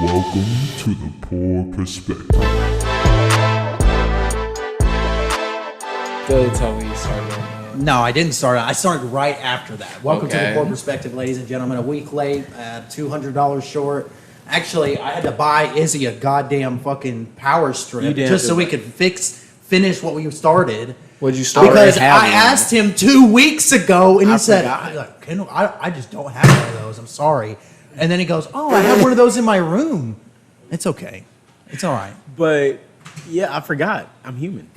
Welcome to the Poor Perspective. Go tell me you started. No, I didn't start. I started right after that. Welcome to Okay. the Poor Perspective, ladies and gentlemen. A week late, $200 short. Actually, I had to buy Izzy a goddamn fucking power strip just so we could finish what we started. What'd you start? Because I asked him 2 weeks ago, and he said, forgot. Kendall, I just don't have one of those. I'm sorry. And then he goes, oh, I have one of those in my room. It's okay. It's all right. But yeah, I forgot. I'm human,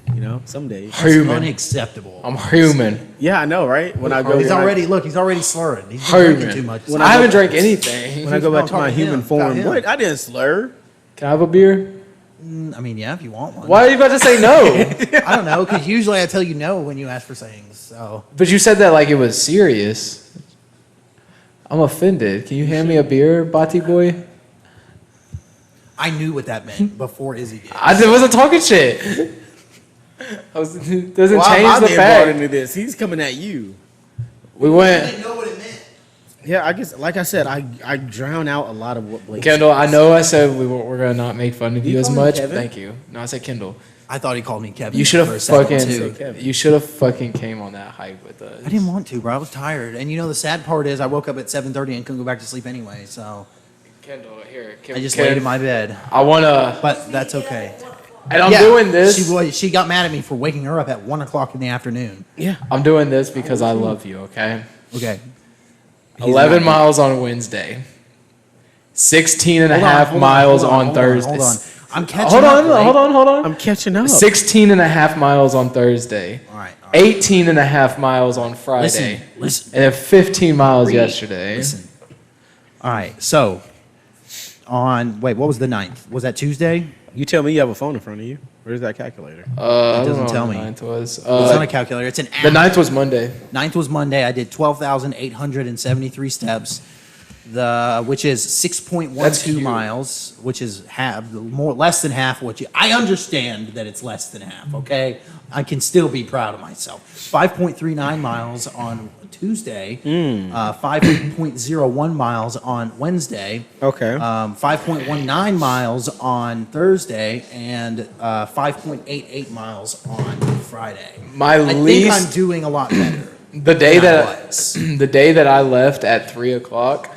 some days. It's Human. unacceptable. I'm human. Yeah, I know, right? When I go He's already slurring. He's been drinking too much. I haven't drank anything. when I go back to my talking to human him. form. Him. What? I didn't slur. Can I have a beer? I mean, yeah, if you want one. Why are you about to say no? I don't know, because usually I tell you no when you ask for things. So But you said that like it was serious. I'm offended. Can you hand me a beer, Bati boy? I knew what that meant before Izzy did. I wasn't talking shit. Doesn't change the brought fact. into this? He's coming at you. We I went. didn't know what it meant. Yeah, I guess, like I said, I drown out a lot of what Blake Kendall, I know I said we're gonna not make fun of You you as call me much. Kevin? Thank you. No, I said Kendall. I thought he called me Kevin. You should for a have second, fucking. too. You should have fucking came on that hype with us. I didn't want to, bro. I was tired. And the sad part is I woke up at 7:30 and couldn't go back to sleep anyway. So Kendall, here. I just laid in my bed. I wanna. But that's okay. And I'm Yeah, doing this. She got mad at me for waking her up at 1 o'clock in the afternoon. Yeah. I'm doing this because I love you. Okay. Okay. 11 not- miles on Wednesday. 16 and a Hold on, half hold on, miles hold on Thursday. Hold on. I'm catching Hold up. on, right? hold on. I'm catching up. 16 and a half miles on Thursday. All right. 18 and a half miles on Friday. Listen. And then 15 miles yesterday. Listen. All right. So, what was the 9th? Was that Tuesday? You tell me you have a phone in front of you. Where's that calculator? I don't doesn't know tell what me. the 9th was. It's not a calculator. It's an app. The 9th was Monday. 9th was Monday. I did 12,873 steps, which is That's 6.12 cute. miles, which is less than half what you. I understand that it's less than half. Okay, I can still be proud of myself. 5.39 miles on Tuesday. 5.01 miles on Wednesday. Okay. 5.19 miles on Thursday, and 5.88 miles on Friday. My I think least- I'm doing a lot better. The day than I that was. the day that I left at 3 o'clock,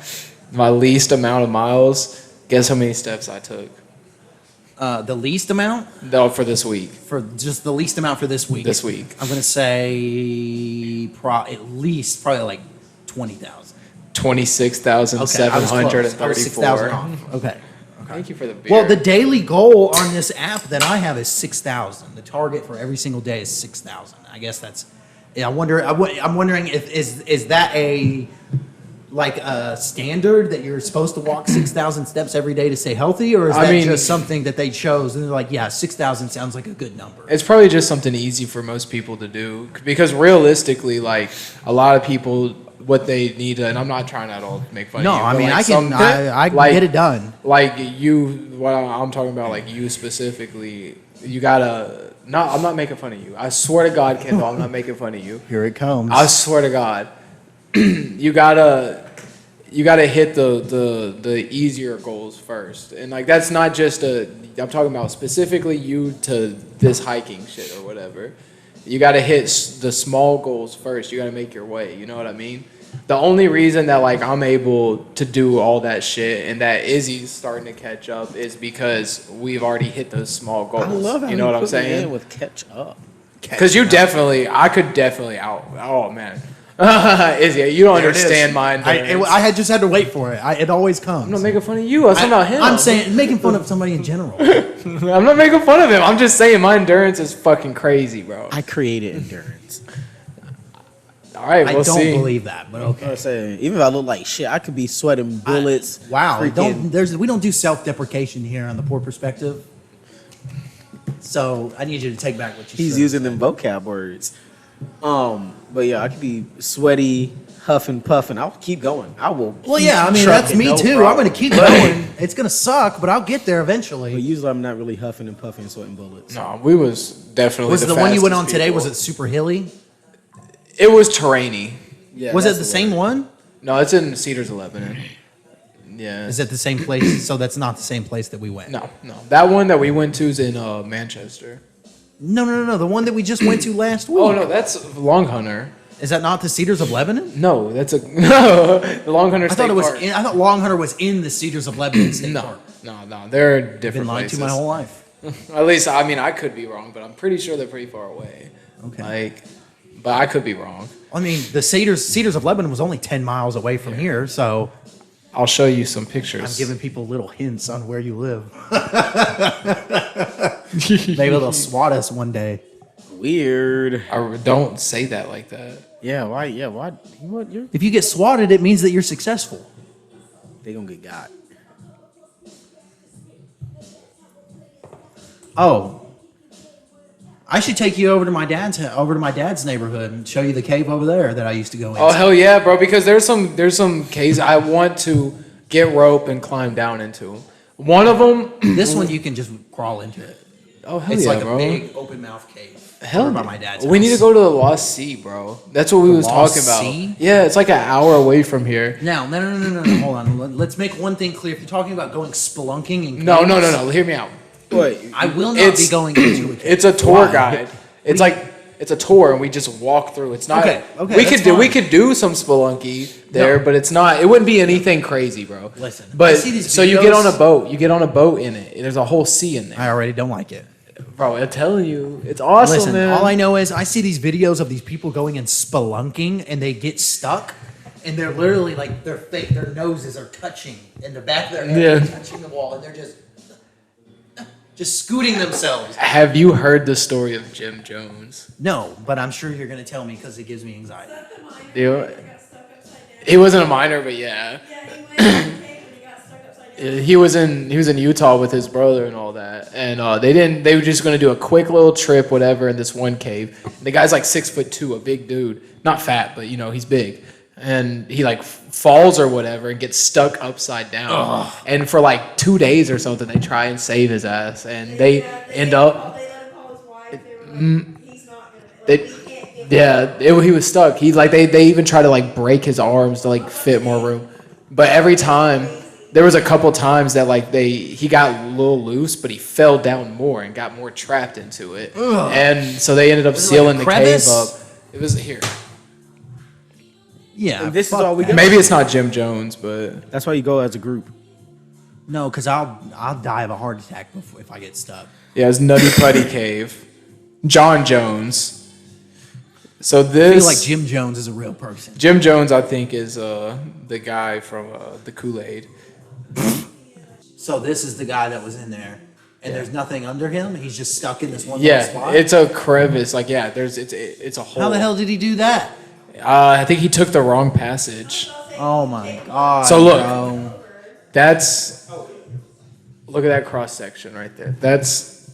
my least amount of miles. Guess how many steps I took? The least amount No, for this week. for just the least amount for this week. This week. I'm gonna say at least probably like 20,000. 26,734. off. Okay. Thank you for the beer. Well, the daily goal on this app that I have is 6,000. The target for every single day is 6,000. I guess that's. Yeah, I'm wondering if is that a standard that you're supposed to walk 6,000 steps every day to stay healthy, or is that just something that they chose and they're like, yeah, 6,000 sounds like a good number. It's probably just something easy for most people to do because realistically, like a lot of people, what they need to, and I'm not trying at all to make fun No, of you. I but, mean like, I can like- get it done. Like you, what I'm talking about, like you specifically, you gotta. No, I'm not making fun of you. I swear to God, Kendall, I'm not making fun of you. Here it comes. I swear to God, you gotta hit the easier goals first, and like that's not just I'm talking about specifically you to this hiking shit or whatever. You gotta hit the small goals first. You gotta make your way. You know what I mean? The only reason that like I'm able to do all that shit and that Izzy's starting to catch up is because we've already hit those small goals. I love how you know what I'm put me saying? in with catch up. Because I could definitely oh man. Izzy, you don't understand my endurance. I had just had to wait for it. It always comes. I'm not making fun of you. I was talking about him. I'm saying making fun of somebody in general. I'm not making fun of him. I'm just saying my endurance is fucking crazy, bro. I created endurance. All right, I we'll don't see. believe that, but I okay. was saying, even if I look like shit, I could be sweating bullets. Wow, freaking- we don't do self-deprecation here on the Poor Perspective. So I need you to take back what you He's said. using them vocab words. But yeah, I could be sweaty, huffing, puffing. I'll keep going. I will. Well, yeah, I mean that's me too. I'm going to keep going. It's going to suck, but I'll get there But eventually. usually I'm not really huffing and puffing, sweating bullets. No, we was definitely Was the the one you went on fastest today? people. Was it super hilly? It was terrainy. Yeah, Was it that's the same word. one? No, it's in Cedars of Lebanon. Yeah. Is it the same place? So that's not the same place that we went. No. That one that we went to is in Manchester. No. The one that we just went to last week. Oh no, that's Long Hunter. Is that not the Cedars of Lebanon? No, that's no. The Long Hunter I State thought it was. Park. I thought Long Hunter was in the Cedars of Lebanon State Park. No, they're I've different been lying to places. my whole life. At least, I mean, I could be wrong, but I'm pretty sure they're pretty far away. Okay. But I could be wrong. I mean, the Cedars of Lebanon was only 10 miles away from here, so I'll show you some pictures. I'm giving people little hints on where you live. Maybe they'll SWAT us one day. Weird. Don't say that like that. Yeah, why? Yeah, why? What? If you get swatted, it means that you're successful. They gonna get got. Oh, I should take you over to my dad's neighborhood and show you the cave over there that I used to go in. Oh hell yeah, bro! Because there's some caves I want to get rope and climb down into. One of them. This one you can just crawl into it. Oh hell It's yeah, like bro! a big open mouth cave. Hell over by yeah. my dad's We need to house. go to the Lost Sea, bro. That's what we was Lost talking about. Sea? Yeah, it's like an hour away from here. Now, no. Hold on. Let's make one thing clear. If you're talking about going spelunking and No. Hear me out. What? I will not It's- be going into it. It's a tour Why? guide. It's it's a tour, and we just walk through. It's not. Okay, we that's we fine. could do some spelunky there, No. but it's not. It wouldn't be anything crazy, bro. Listen, I but see these so you get on videos- a boat. You get on a boat in it. There's a whole sea in there, I already don't like it. bro. I'm telling you, it's awesome, Listen, man. all I know is I see these videos of these people going and spelunking and they get stuck and they're literally like their noses are touching in the back of their head, Yeah. touching the wall, and they're just scooting themselves. Have you heard the story of Jim Jones? No, but I'm sure you're gonna tell me because it gives me anxiety. He wasn't a minor, but yeah. He was in Utah with his brother and all that, and they were just gonna do a quick little trip, whatever, in this one cave. And the guy's like 6'2", a big dude, not fat, but he's big, and he like falls or whatever and gets stuck upside down. And for like 2 days or something, they try and save his ass, and they end up. He was stuck. They even try to like break his arms to like fit more room, but every time. There was a couple times that he got a little loose, but he fell down more and got more trapped into it. Ugh. And so they ended up Was it sealing like a the cave crevice? up. It was here. Yeah, This is fuck all we that. got. Maybe it's not Jim Jones, but That's why you go as a group. No, because I'll die of a heart attack if I get stuck. yeah, it's Nutty Putty Cave. John Jones. So I this feel like Jim Jones is a real person. Jim Jones, I think, is the guy from the Kool-Aid. So this is the guy that was in there, and there's nothing under him. He's just stuck in this one little Yeah, spot. it's a crevice. Like it's a hole. How the hell did he do that? I think he took the wrong passage. Oh my god! So look. bro. Look at that cross section right there. That's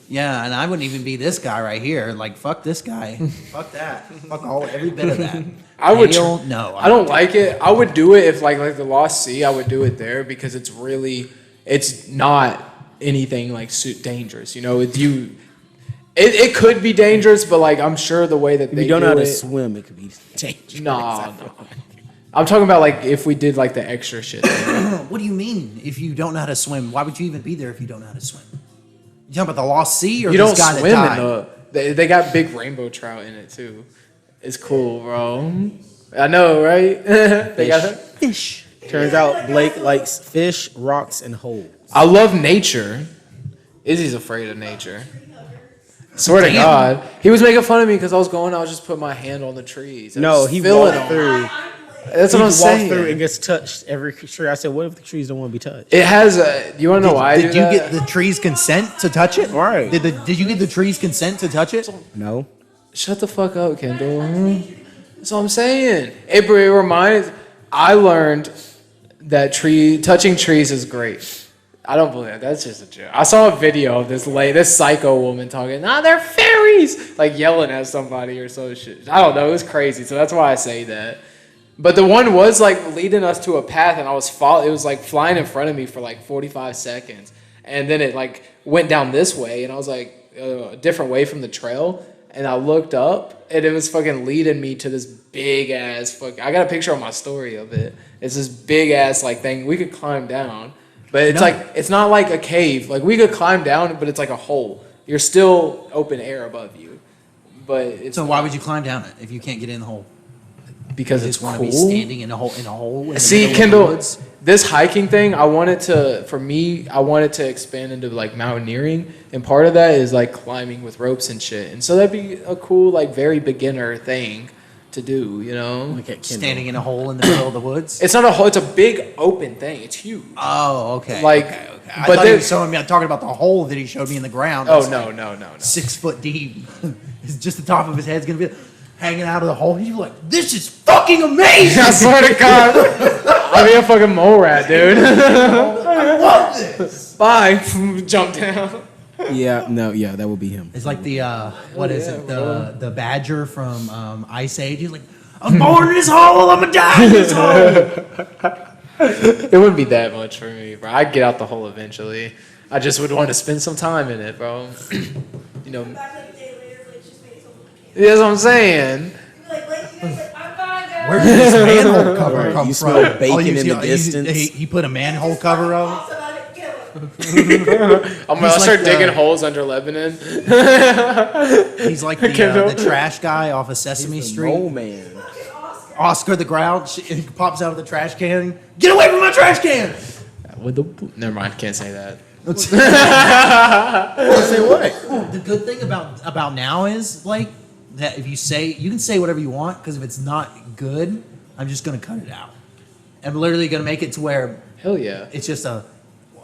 Yeah, and I wouldn't even be this guy right here. Like, fuck this guy. Fuck that. Fuck every bit of that. I would. Hail? No, I don't like it. I would do it if like the Lost Sea. I would do it there because it's not anything like dangerous. It could be dangerous, but like I'm sure the way that If they you don't know do how to it. swim, it could be dangerous. No. I'm talking about like if we did like the extra shit. There. What do you mean? If you don't know how to swim, why would you even be there if you don't know how to swim? You talking about the Lost Sea or You this don't guy swim that died? in they got big rainbow trout in it too. It's cool, bro. I know, right? They got Fish. Turns out Blake likes fish, rocks, and holes. I love nature. Izzy's afraid of nature. Swear to Damn. God, he was making fun of me because I was just put my hand on the trees. I No, was he feeling walked them. through. That's He what I'm walked saying. through and gets touched every tree. I said, "What if the trees don't want to be touched?" It has a. You want to know why? Did you get the trees' consent to touch it? Right. Did you get the trees' consent to touch it? No. Shut the fuck up, Kendall. That's what I'm saying. It reminds. I learned that touching trees is great. I don't believe that. That's just a joke. I saw a video of this psycho woman talking. They're fairies, like yelling at somebody or some shit. I don't know. It was crazy. So that's why I say that. But the one was like leading us to a path, and I was it was like flying in front of me for like 45 seconds, and then it like went down this way, and I was like a different way from the trail, and I looked up, and it was fucking leading me to this big ass I got a picture on my story of it. It's this big ass like thing we could climb down, but it's it's not like a cave. Like we could climb down, but it's like a hole. You're still open air above you, but it's So why would you climb down it if you can't get in the hole? because You it's just want cool. to be standing in a hole in the See, middle of the Kendall, woods? this hiking thing, I wanted to expand into like mountaineering, and part of that is like climbing with ropes and shit. And so that'd be a cool, like very beginner thing to do, you know? Look at Kendall. Standing in a hole in the middle of the woods. It's not a hole, it's a big open thing. It's huge. Oh, okay. Like, okay. I but thought he there- was showing me talking about the hole that he showed me in the ground. Oh, It's no, like no. 6 foot deep. It's just the top of his head's gonna be hanging out of the hole. He's like, "This is fucking amazing." I swear to God. I'll be a fucking mole rat, dude. I love this. Bye. Jump down. Yeah, that would be him. It's like the what is yeah, it? bro. The badger from Ice Age. He's like, "I'm born in this hole. I'm gonna die in this hole." It wouldn't be that much for me, bro. I'd get out the hole eventually. I just would want to spend some time in it, bro. You know, Back like a day later, like just made something you can't. that's what I'm saying. Like, you guys like, I'm fine, guys. Where did this manhole cover Right, come you from? smell bacon in the he- distance. He put a manhole cover over. Awesome, I didn't get it. I'll He's start like digging the- holes under Lebanon. He's like the trash guy off of Sesame Oh Street. man. Fucking Oscar. Oscar the Grouch. He pops out of the trash can. Get away from my trash can! Never mind, can't say that. Say what? The good thing about now is like that if you can say whatever you want because if it's not good, I'm just gonna cut it out. I'm literally gonna make it to where Hell yeah. it's just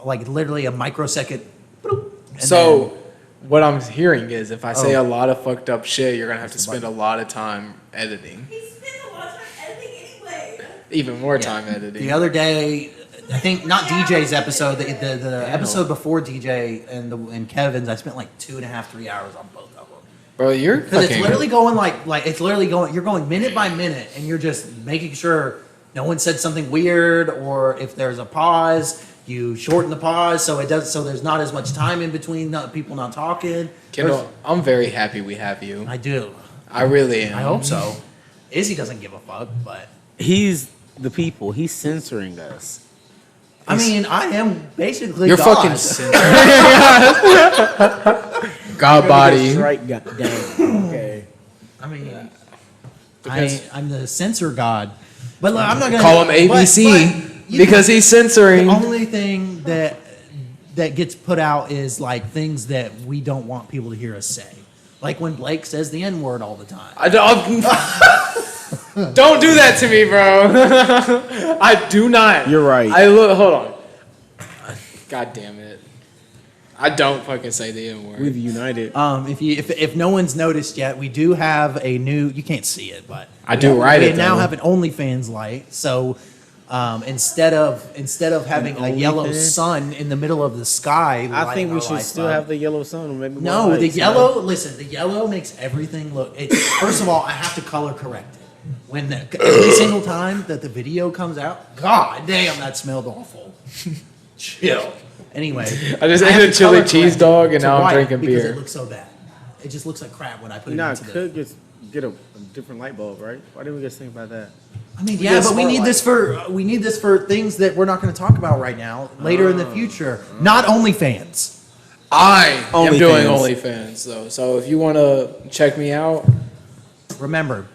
literally a microsecond. bloop, and So, what I'm hearing is if I say Oh. a lot of fucked up shit, you're gonna have to spend a lot of time editing. He spends a lot of time editing anyway. Even more then- time yeah. editing. The other day, I think not DJ's episode, the episode before DJ and Kevin's, I spent like 2.5, 3 hours on both of them. Bro, you're Because it's fucking. literally going like it's literally going. You're going minute by minute, and you're just making sure no one said something weird, or if there's a pause, you shorten the pause so it does. So there's not as much time in between people not talking. Kendall, I'm very happy we have you. I do. I really am. I hope so. Izzy doesn't give a fuck, but He's the people. He's censoring us. I mean, I am basically You're God. fucking censored. God body. Strike got down. Okay. I mean, Because- I'm the censor god, but like, I'm not gonna Call him ABC because he's censoring. The only thing that gets put out is like things that we don't want people to hear us say, like when Blake says the N word all the time. I don't. Don't do that to me, bro. I do not. You're right. Hold on. God damn it. I don't fucking say the N word. We've united. If no one's noticed yet, we do have a new. You can't see it, but I do write we it, now though. have an OnlyFans light. So instead of having a yellow OnlyFans? sun in the middle of the sky, I think lighting we our should life still up. have the yellow sun. Or maybe more No, the lights, yellow. Listen, the yellow makes everything look. First of all, I have to color correct it. Every single time that the video comes out, God damn, that smelled awful. Chill. Anyway, I just have ate a to chili color cheese correct it dog and to now I'm white drinking because beer. it looks so bad. It just looks like crap when I put You it know, I into the. could just get a different light bulb, right? Why didn't we just think about that? I mean, We yeah, get but we smart need this for things that we're not going to talk about right now. Later in the future, not OnlyFans. I am doing OnlyFans. OnlyFans though. So if you want to check me out, Remember,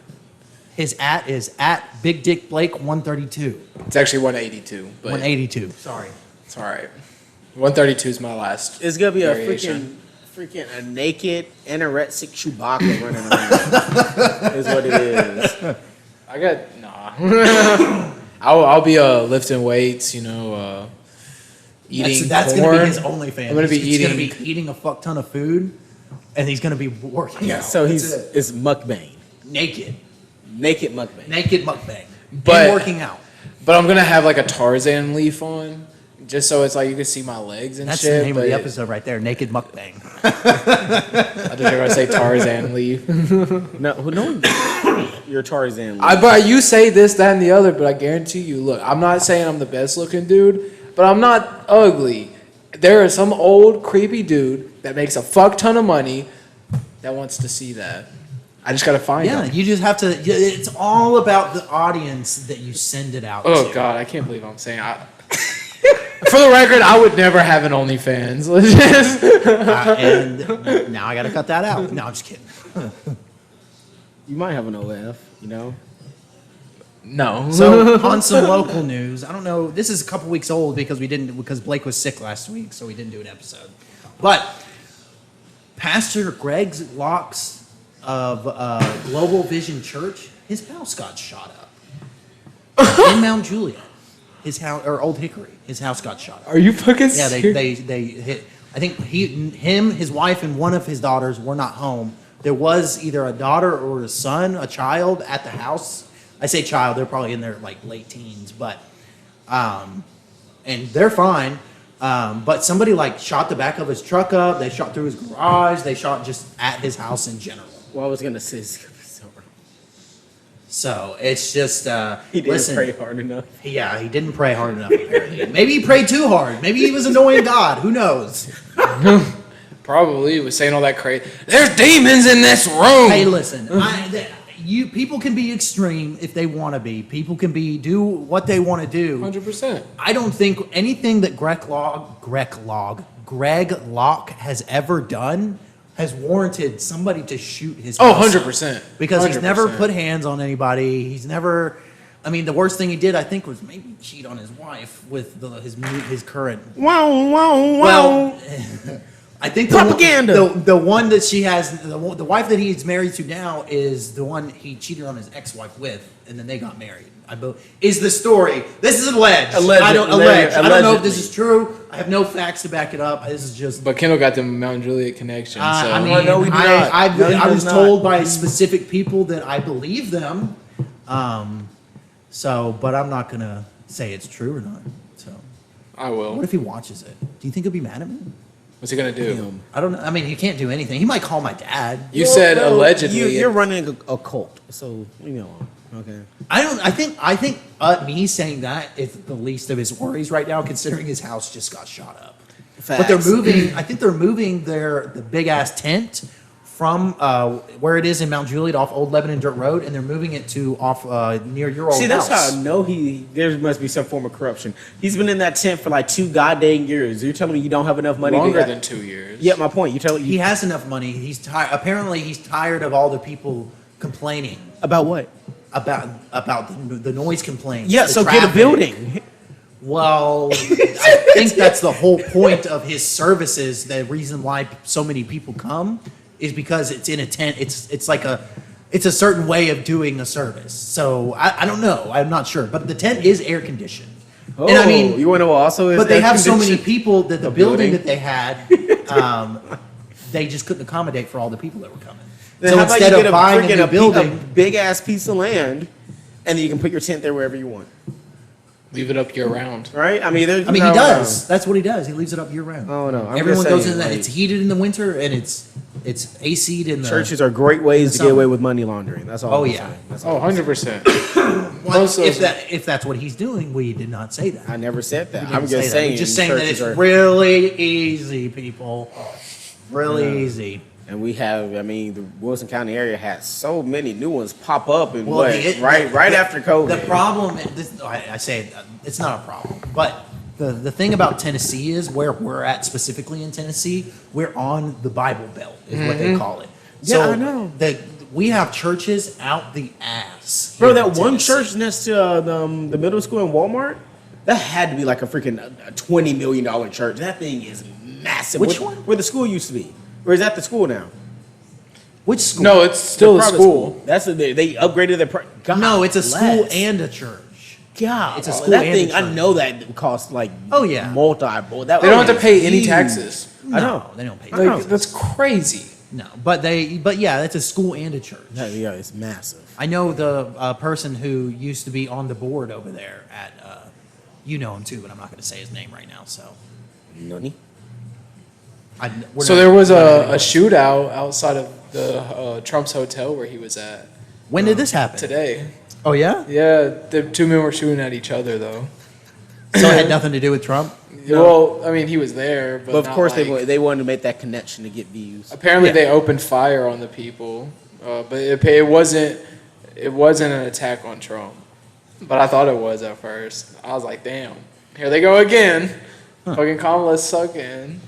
his @ is Big Dick Blake 132. it's actually 182. But 182. Sorry. it's all right. 132 is my last. It's gonna be variation. freaking a naked anorexic Chewbacca running around. Is what it is. I got nah. I'll be lifting weights, eating That's corn. going to be his OnlyFans. I'm gonna be He's going to eating- be eating a fuck ton of food, and he's going to be working out. So That's it. it's mukbang, naked mukbang. mukbang, But- and working out. But I'm gonna have like a Tarzan leaf on, just so it's like you can see my legs and That's shit. the name of but the episode right there. Naked mukbang. I thought you were gonna say Tarzan leaf. No, you're Tarzan. But you say this, that, and the other, but I guarantee you, look, I'm not saying I'm the best looking dude, but I'm not ugly. There is some old creepy dude that makes a fuck ton of money, that wants to see that. I just gotta find Yeah, them. you just have to. It's all about the audience that you send it out Oh to. God, I can't believe I'm saying. For the record, I would never have an OnlyFans. Let's just- And now I got to cut that out. No, I'm just kidding. You might have an OF, you know? no. So on some local news, I don't know. This is a couple weeks old because Blake was sick last week, so we didn't do an episode. But Pastor Greg Locke's of Global Vision Church, his house got shot up in Mount Juliet. His house, or Old Hickory, his house got shot up. Are you fucking Yeah, serious? they hit. I think him, his wife, and one of his daughters were not home. There was either a daughter or a son, a child at the house. I say child, they're probably in their like late teens, but and they're fine. But somebody like shot the back of his truck up. They shot through his garage. They shot just at his house in general. Well, I was gonna say it's gonna be so wrong. So it's just He didn't pray hard enough. Yeah, he didn't pray hard enough. Apparently, maybe he prayed too hard. Maybe he was annoying God. Who knows? Probably was saying all that crazy. There's demons in this room. Hey, listen, people can be extreme if they want to be. People can do what they want to do. 100%. I don't think anything that Greg Locke has ever done has warranted somebody to shoot his Oh, house up. 100%. Because he's never 100%. put hands on anybody. He's never. I mean, the worst thing he did, I think, was maybe cheat on his wife with his current. Wow, wow, wow. Well, I think Propaganda. The one that she has, the wife that he's married to now is the one he cheated on his ex-wife with, and then they got married. Is the story? This is alleged. I don't know if this is true. I have no facts to back it up. This is just. But Kendall got the Mount Juliet connection. So. I mean, no, we do not. No, he I was does not. told by specific people that I believe them. But I'm not gonna say it's true or not. So, I will. what if he watches it? Do you think he'll be mad at me? What's he gonna do? I don't know. I mean, he can't do anything. He might call my dad. You said allegedly. You're running a cult, so you know. Okay. I think me saying that is the least of his worries right now, considering his house just got shot up. But they're Facts. moving. I think they're moving the big ass tent from where it is in Mount Juliet off Old Lebanon Dirt Road, and they're moving it to off near your old See, that's house. how I know there must be some form of corruption. He's been in that tent for like 2 goddamn years. You're telling me you don't have enough money longer to than 2 years. Yeah, my point. He has enough money. He's tired. Apparently, he's tired of all the people complaining about what? about the noise complaints. Yeah, the so get a traffic. building. Well, I think that's the whole point of his services. The reason why so many people come is because it's in a tent. It's a certain way of doing a service. So I don't know. I'm not sure, but the tent is air conditioned. Oh, and I mean, you want to know what also is but they air have so many conditioned? people that the building. building that they had, they just couldn't accommodate for all the people that were coming. Then So how about instead you of get buying a new a building, big ass piece of land, and then you can put your tent there wherever you want, Leave it up year round. right? I mean, he does. That's what he does. He leaves it up year round. Oh no, I'm Everyone just goes saying, in that. like, It's heated in the winter and it's AC'd in the churches are great ways to get Summer. away with money laundering. That's all. Oh, I'm yeah. saying. That's all. Oh, 100%. Well, Most of if those- if that's what he's doing, we did not say that. I never said that. We didn't I'm say just that. saying. We're just saying that churches it's are- really easy, people. Really easy. And we have, I mean, the Wilson County area had so many new ones pop up and Well, right after COVID. The problem, I say it's not a problem, but the thing about Tennessee is where we're at specifically in Tennessee, we're on the Bible Belt, is what they call it. Yeah, I know. We have churches out the ass. Bro, here that in one Tennessee. church next to the middle school in Walmart, that had to be like a freaking $20 million church. That thing is massive. Which where, one? Where the school used to be. Or is that the school now? Which school? No, it's still a private school. That's they upgraded their. God No, it's a school bless. and a church. God, it's a school That and a thing, I church. know that costs like Oh, yeah. multiple. They don't have to pay any taxes. I know. No, they don't pay. know. Like, that's crazy. No, but yeah, it's a school and a church. Yeah, it's massive. I know the person who used to be on the board over there at, you know him too, but I'm not going to say his name right now. So, Nani? So there was a shootout outside of the Trump's hotel where he was at When did this happen? today. Oh yeah. Yeah, the 2 men were shooting at each other though. So it had nothing to do with Trump. Well, I mean, he was there, but, But of not course, like, they wanted to make that connection to get views. apparently Yeah. they opened fire on the people, but it wasn't an attack on Trump. But I thought it was at first. I was like, damn, here they go again. Fucking Kamala's sucking.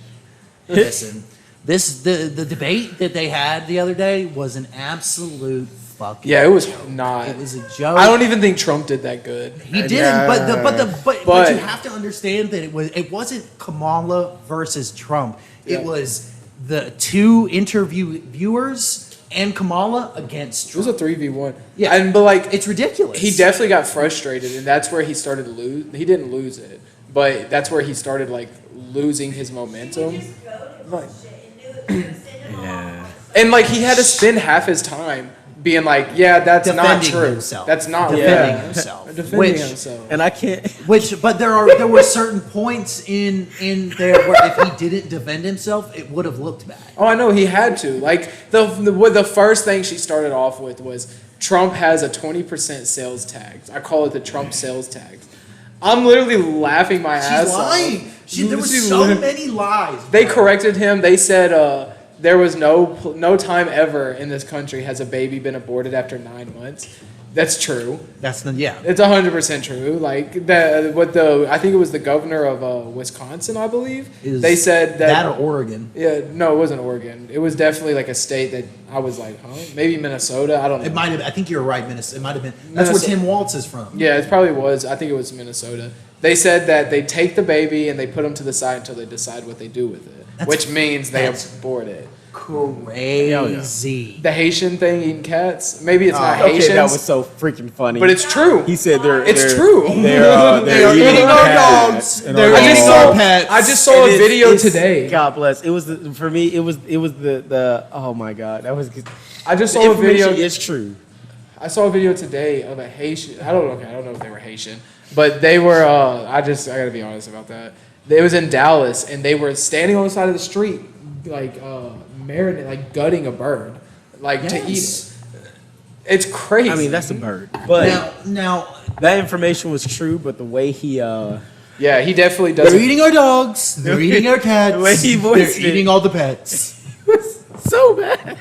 Listen, the debate that they had the other day was an absolute fucking. Yeah, it was not. It was a joke. I don't even think Trump did that good. He didn't, Yeah. but you have to understand that it wasn't Kamala versus Trump. Yeah. It was the two interviewers and Kamala against It was Trump. a 3v1. Yeah. But like, It's ridiculous. he definitely got frustrated, and that's where he started to lose. He didn't lose it, but that's where he started like losing his You momentum. just go to Like- bullshit and knew it was gonna send him off. And like he had to spend half his time being like, "Yeah, that's not defending true. himself. That's not defending yeah. himself. Defending which, himself." And I can't. but there were certain points in there where if he didn't defend himself, it would have looked bad. Oh, I know he had to. Like the first thing she started off with was Trump has a 20% sales tax. I call it the Trump sales tax. I'm literally laughing my ass She's off. lying. There were She's so lying. many lies. They corrected him. They said there was no time ever in this country has a baby been aborted after 9 months. That's true. That's the yeah. It's 100% true. Like I think it was the governor of Wisconsin, I believe. Is They said that or Oregon. Yeah, no, it wasn't Oregon. It was definitely like a state that I was like, huh? Maybe Minnesota. I don't know. It might have. I think you're right, Minnesota. It might have been. That's where Minnesota. Tim Waltz is from. Yeah, it probably was. I think it was Minnesota. They said that they take the baby and they put him to the side until they decide what they do with it, That's- which means they that's- abort it. Crazy. The Haitian thing, eating cats. Maybe it's not Okay, Haitians, that was so freaking funny. but it's true. He said It's true. They're eating our dogs. They're I just eating saw our pets. I just saw a video today. God bless. It was for me. It was the. Oh my God, that was. I just The saw a video. information is true. I saw a video today of a Haitian. I don't know if they were Haitian, but they were. I gotta be honest about that. It was in Dallas, and they were standing on the side of the street, like marinating, like gutting a bird, like to eat Yes. it. It's crazy. I mean, that's a bird. But Now that information was true. But the way he yeah, he definitely does. they're eating our dogs. They're eating our cats. The way he voiced they're it. eating all the pets. was so bad.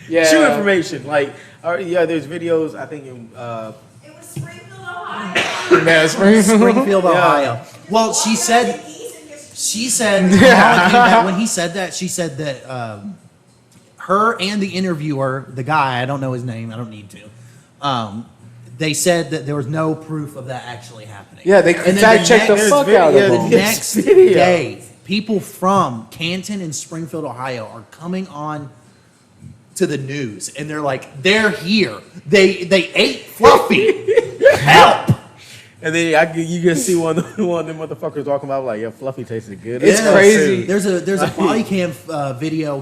Yeah, True information. Like yeah, there's videos. I think in It was Springfield, Ohio. Yeah, Springfield, Yeah. Ohio. Well, she said. She said Kamala came back, when he said that. She said that her and the interviewer, the guy, I don't know his name. I don't need to. They said that there was no proof of that actually happening. Yeah, they And then fact checked the next- fuck video- out yeah, of The them. the- next video. day, people from Canton and Springfield, Ohio, are coming on to the news, and they're like, "They're here. They ate Fluffy. Help!" and then you can see one of them motherfuckers talking about like, yeah, Fluffy tasted good. It's Yeah. crazy. There's a body cam video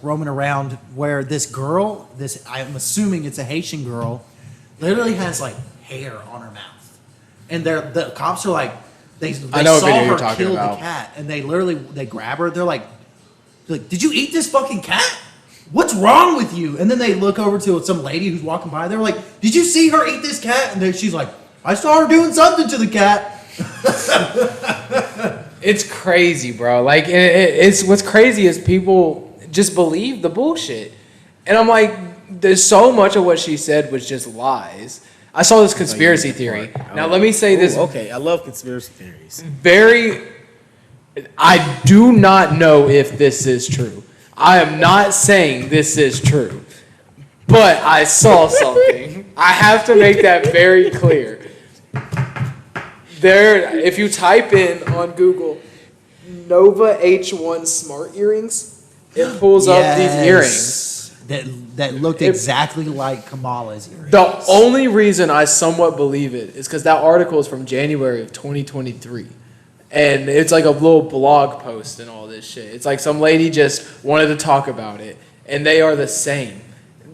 roaming around where this girl, I'm assuming it's a Haitian girl, literally has like hair on her mouth, and the cops are like, they I know what saw video her you're talking kill about. the cat, and they grab her. They're like, "Did you eat this fucking cat? What's wrong with you?" And then they look over to some lady who's walking by. They're like, "Did you see her eat this cat?" And then she's like, "I saw her doing something to the cat." It's crazy, bro. Like it's what's crazy is people just believe the bullshit, and I'm like, there's so much of what she said was just lies. I saw this conspiracy theory. Now let me say this Okay, I love conspiracy theories. I do not know if this is true. I am not saying this is true, but I saw something. I have to make that very clear. If you type in on Google Nova H1 smart earrings, it pulls up these earrings. that looked exactly like Kamala's earrings. The only reason I somewhat believe it is because that article is from January of 2023. And it's like a little blog post and all this shit. It's like some lady just wanted to talk about it. And they are the same.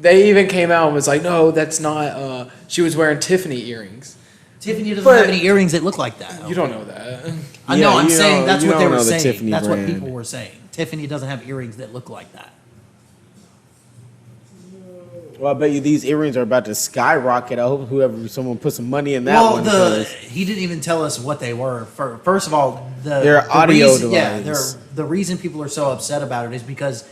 They even came out and was like, no, that's not, she was wearing Tiffany earrings. Tiffany doesn't But- have any earrings that look like that. You don't know that. I know. Yeah, I'm you saying don't- that's you what they don't were know the saying. Tiffany That's what brand. people were saying. Tiffany doesn't have earrings that look like that. Well, I bet you these earrings are about to skyrocket. I hope someone put some money in that one. He didn't even tell us what they were. First of all, They're audio reason, device. the reason people are so upset about it is because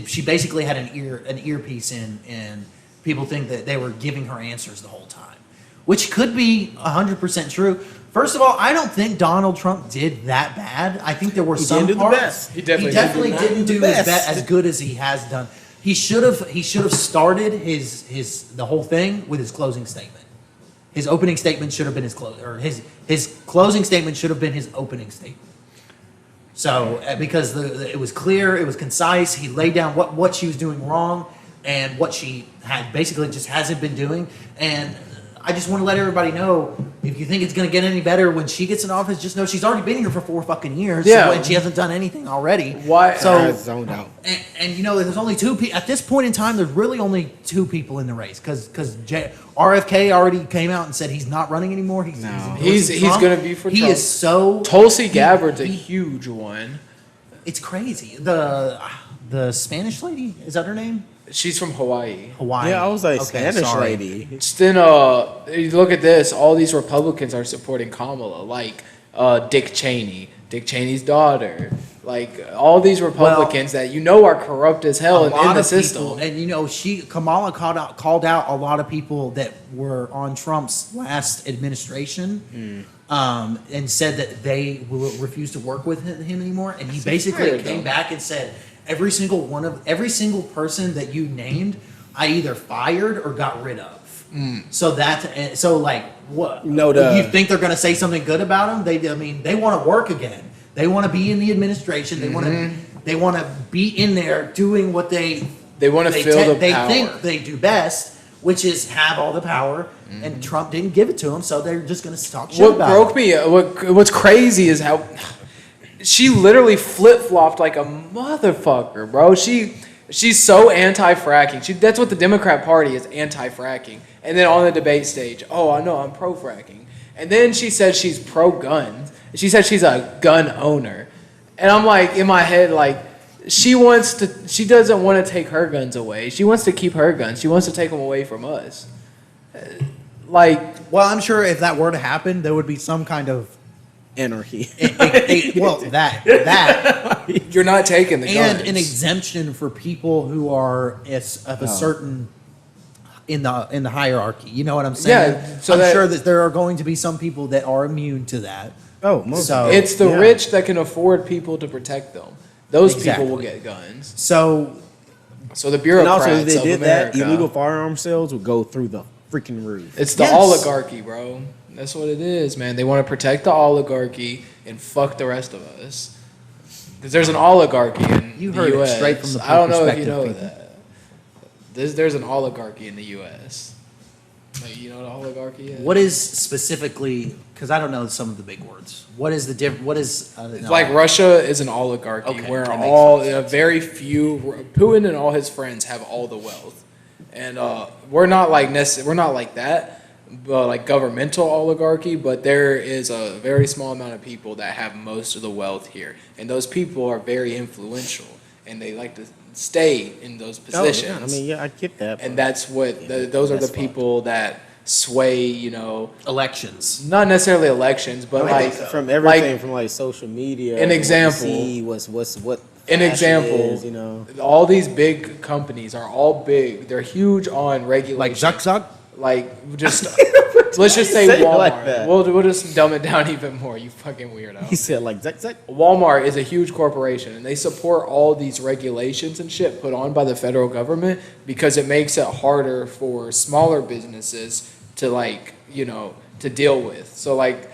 she basically had an earpiece in, and people think that they were giving her answers the whole time, which could be 100% true. First of all, I don't think Donald Trump did that bad. I think there were some didn't do the parts. best. He definitely didn't do as good as he has done. He should have started the whole thing with his closing statement. His opening statement should have been his closing statement should have been his opening statement. So because it was clear, it was concise. He laid down what she was doing wrong and what she had basically just hasn't been doing. And I just want to let everybody know, if you think it's going to get any better when she gets in office, just know she's already been here for 4 fucking years. Yeah. And she hasn't done anything already. Why? So Zoned out. and you know, there's only 2 people at this point in time. There's really only 2 people in the race because RFK already came out and said he's not running anymore. He's going to be for He Trump. is so Tulsi Gabbard's a huge one. It's crazy. The Spanish lady, is that her name? She's from Hawaii. Hawaii. Yeah, I was like, Okay, Spanish sorry. lady. Then you look at this. All these Republicans are supporting Kamala, like Dick Cheney, Dick Cheney's daughter. Like all these Republicans that are corrupt as hell in the system. People, and you know, Kamala called out a lot of people that were on Trump's last administration, and said that they will refuse to work with him anymore. And he basically came back and said, every single person that you named, I either fired or got rid of. So like what? You think they're going to say something good about him? They want to work again. They want to be in the administration. They want to be in there doing what they want to feel the power. They think they do best, which is have all the power. And Trump didn't give it to them, so they're just going to talk shit about it. What's crazy is how she literally flip-flopped like a motherfucker, bro. She's so anti-fracking. That's what the Democrat Party is, anti-fracking. And then on the debate stage, I know I'm pro-fracking. And then she said she's pro-gun. She said she's a gun owner. And I'm like, in my head, like, she doesn't want to take her guns away. She wants to keep her guns. She wants to take them away from us. Well, I'm sure if that were to happen, there would be some kind of Anarchy. that You're not taking the guns. and an exemption for people who are of a certain in the hierarchy. You know what I'm saying? Yeah, so I'm sure that there are going to be some people that are immune to that. Oh, most So- It's the rich that can afford people to protect them. Those people will get guns. So So the And bureaucrats also, if they of did America, that, illegal firearm sales would go through the freaking roof. it's the Yes. oligarchy, bro. That's what it is, man. They want to protect the oligarchy and fuck the rest of us. Because there's an oligarchy in You the heard it U.S. straight from the I don't know if you perspective, know people. that. There's an oligarchy in the U.S. Like, you know what an oligarchy is? what is specifically? Because I don't know some of the big words. What is the difference? What is? It's like Russia is an oligarchy Okay, where that makes very few Putin and all his friends have all the wealth, and we're not like that, but like governmental oligarchy. But there is a very small amount of people that have most of the wealth here, and those people are very influential, and they like to stay in those positions. I get that. And that's what those are the people that sway, elections. not necessarily elections, but like from everything like, from like social media. An what you example. see, what an fashion example, is, all these big companies are all big. They're huge on regulation. Like Zuck. Like just let's just say say it Walmart. like that? We'll just dumb it down even more. You fucking weirdo. He said like Zek. Walmart is a huge corporation, and they support all these regulations and shit put on by the federal government because it makes it harder for smaller businesses to to deal with. So like,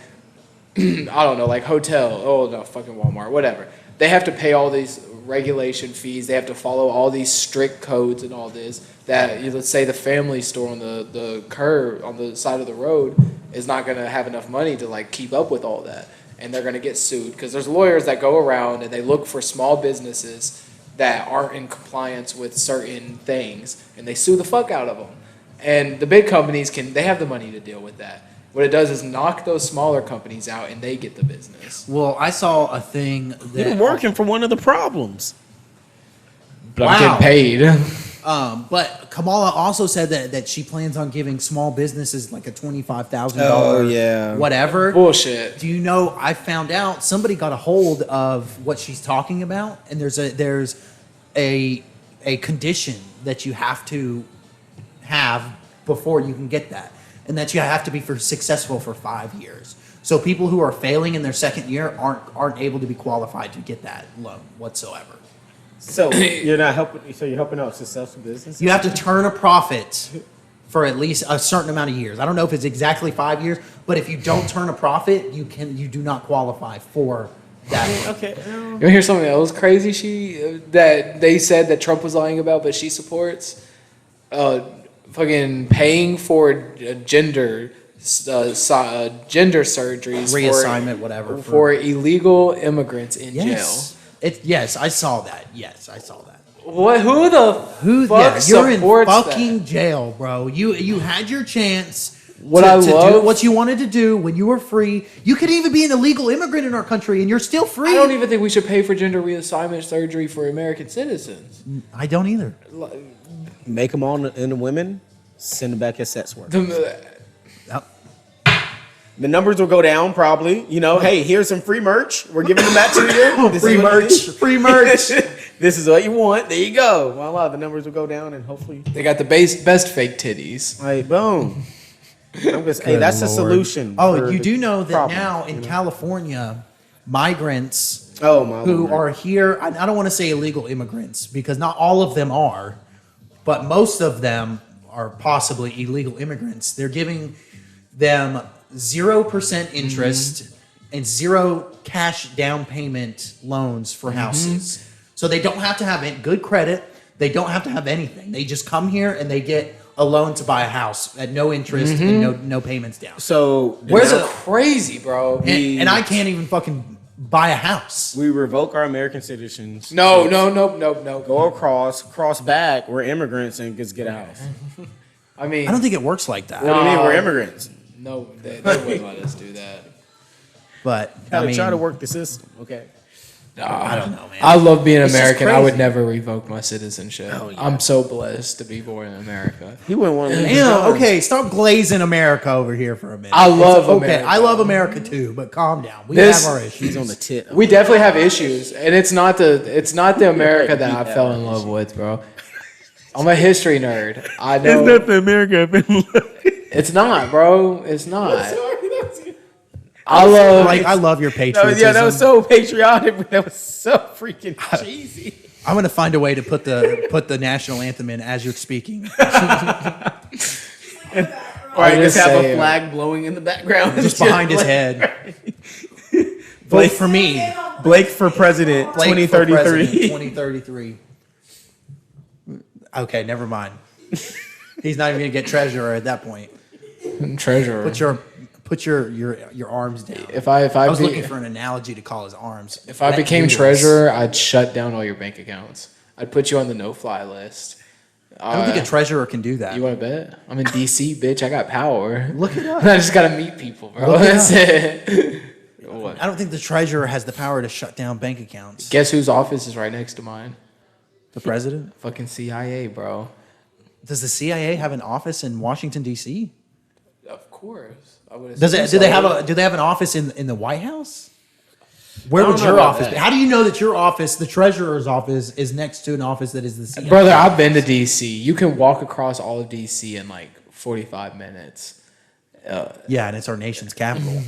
I don't know, like fucking Walmart, whatever. They have to pay all these regulation fees. They have to follow all these strict codes and all this. That let's say the family store on the curb on the side of the road is not going to have enough money to like keep up with all that, and they're going to get sued because there's lawyers that go around and they look for small businesses that aren't in compliance with certain things, and they sue the fuck out of them. And the big companies they have the money to deal with that. What it does is knock those smaller companies out, and they get the business. Well, I saw a thing that You're working for one of the problems. But I'm getting paid. But Kamala also said that she plans on giving small businesses like a $25,000 Oh, yeah. whatever. Bullshit. Do you know? I found out somebody got a hold of what she's talking about, and there's a condition that you have to have before you can get that, and that you have to be successful for 5 years. So people who are failing in their second year aren't able to be qualified to get that loan whatsoever. So you're not helping. So you're helping out successful businesses. You have to turn a profit for at least a certain amount of years. I don't know if it's exactly 5 years, but if you don't turn a profit, you do not qualify for that. Okay. You want to hear something else crazy that they said that Trump was lying about, but she supports? Fucking paying for gender surgeries, Reassignment, whatever, for illegal immigrants in Yes. Yes, I saw that. Yes, I saw that. jail. What? Who the fuck You're in supports fucking that? jail, bro. You had your chance. What to I do love- what you wanted to do when you were free. You could even be an illegal immigrant in our country, and you're still free. I don't even think we should pay for gender reassignment surgery for American citizens. I don't either. Make them all into women. Send them back as sex workers. Yep. The numbers will go down probably. You know, hey, here's some free merch. We're giving them that to you. This Free is what you merch. need. Free merch. This is what you want. There you go. Voila, the numbers will go down and hopefully, They got the best fake titties. like, boom. I'm just, hey, that's the solution. Oh, for you the do know that problem, now in you know? California, migrants Oh my who Lord. are here, I don't want to say illegal immigrants because not all of them are, but most of them are possibly illegal immigrants. They're giving them 0% interest and 0 cash down payment loans for houses. So they don't have to have good credit. They don't have to have anything. They just come here and they get a loan to buy a house at no interest and no payments down. So Where's now it crazy, bro? And I can't even fucking buy a house. we revoke our American citizens. No. Go cross back. We're immigrants and just get a house. I mean, I don't think it works like that. What do you mean? We're immigrants. no, they wouldn't let us do that. But I Gotta mean, try to work the system. Okay. I don't know, man. I love being It's just American. I would crazy. never revoke my citizenship. Oh, yeah. I'm so blessed to be born in America. He wouldn't want to. Damn, okay, stop glazing America over here for a minute. I love It's okay. America. I love America too, but calm down. We This- have our issues. He's on the tit. We definitely have issues, and it's not the America that I fell in love with, bro. I'm a history nerd. I know the America I've been looking. it's not, bro. It's not. I love I love your patriotism. Yeah, that was so patriotic, but that was so freaking cheesy. I'm gonna find a way to put the national anthem in as you're speaking. Or I just just have say, a flag blowing in the background. Just behind his head. Vote for me. Blake for president, Blake for 2033. president, 2033. Okay, never mind. He's not even gonna get treasurer at that point. treasurer. Put your arms down. If I I was looking for an analogy to call his arms. if I became treasurer, I'd shut down all your bank accounts. I'd put you on the no-fly list. I don't think a treasurer can do that. You want to bet? I'm in DC, bitch. I got power. Look it up. I just gotta meet people, bro. Look it That's it. What? I don't think the treasurer has the power to shut down bank accounts. Guess whose office is right next to mine? The president? Fucking CIA, bro. Does the CIA have an office in Washington D.C.? Of course. I would Does assume it? Do they so. have an office in the White House? Where I would don't know your about office that. be? How do you know that your office, the treasurer's office, is next to an office that is the CIA? Brother, I've been to DC. You can walk across all of DC in like 45 minutes. Yeah, and it's our nation's capital.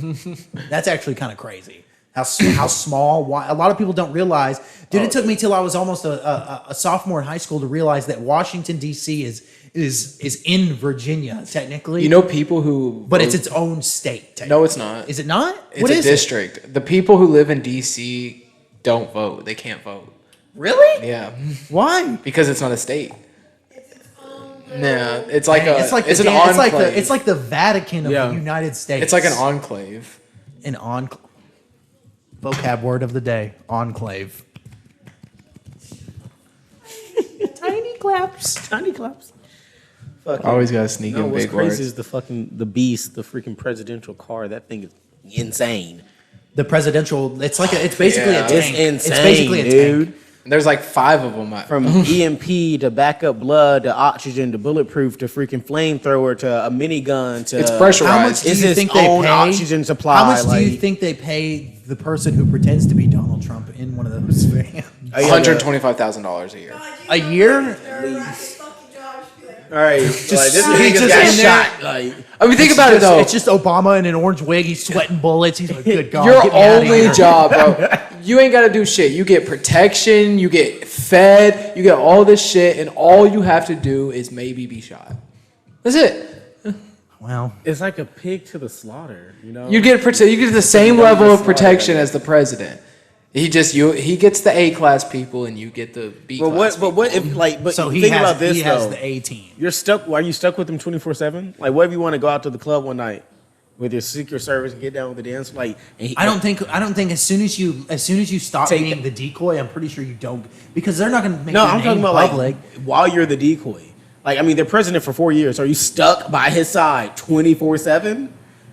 That's actually kind of crazy. How small? Why, a lot of people don't realize. Dude, it took me till I was almost a sophomore in high school to realize that Washington D.C. is in Virginia technically. You know people who... but it's its own state. No, it's not. Is it not? It's What a is it? district. The people who live in DC don't vote. They can't vote. Really? Yeah. Why? Because it's not a state. It's its own. Yeah. It's like a... It's like it's the, an enclave. it's like the Vatican of Yeah. the United States. It's like an enclave. An enclave. Vocab word of the day: enclave. Tiny claps. Tiny claps. Fucking, Always gotta sneak no, in what's big crazy words. is the freaking presidential car. That thing is insane. The presidential. It's basically Yeah. a tank. It's insane, basically a dude. tank. There's like 5 of them. From EMP to backup blood to oxygen to bulletproof to freaking flamethrower to a minigun to It's pressurized. How much do It's you his think they own pay? oxygen supply. How much do like, you think they pay the person who pretends to be Donald Trump in one of those vans? $125,000 a year. A year? All right, this he's nigga just got in there. shot. Like, I mean, think about it though. It's just Obama in an orange wig. He's sweating bullets. He's like, good God. Your get me outta only here. job, bro. You ain't got to do shit. You get protection, you get fed, you get all this shit, and all you have to do is maybe be shot. That's it. Well, it's like a pig to the slaughter, you know. You get the same level of protection as the president. He gets the A class people, and you get the B class. But what if like? But so he think has, about this he though. has the A team. You're stuck. Are you stuck with him 24/7? Like, what if you want to go out to the club one night with your Secret Service and get down with the dance? Like, I don't think as soon as you stop Take being the decoy, I'm pretty sure you don't, because they're not going to make No, your I'm name talking about public. like while you're the decoy. Like, I mean, they're president for 4 years. Are you stuck by his side 24/7?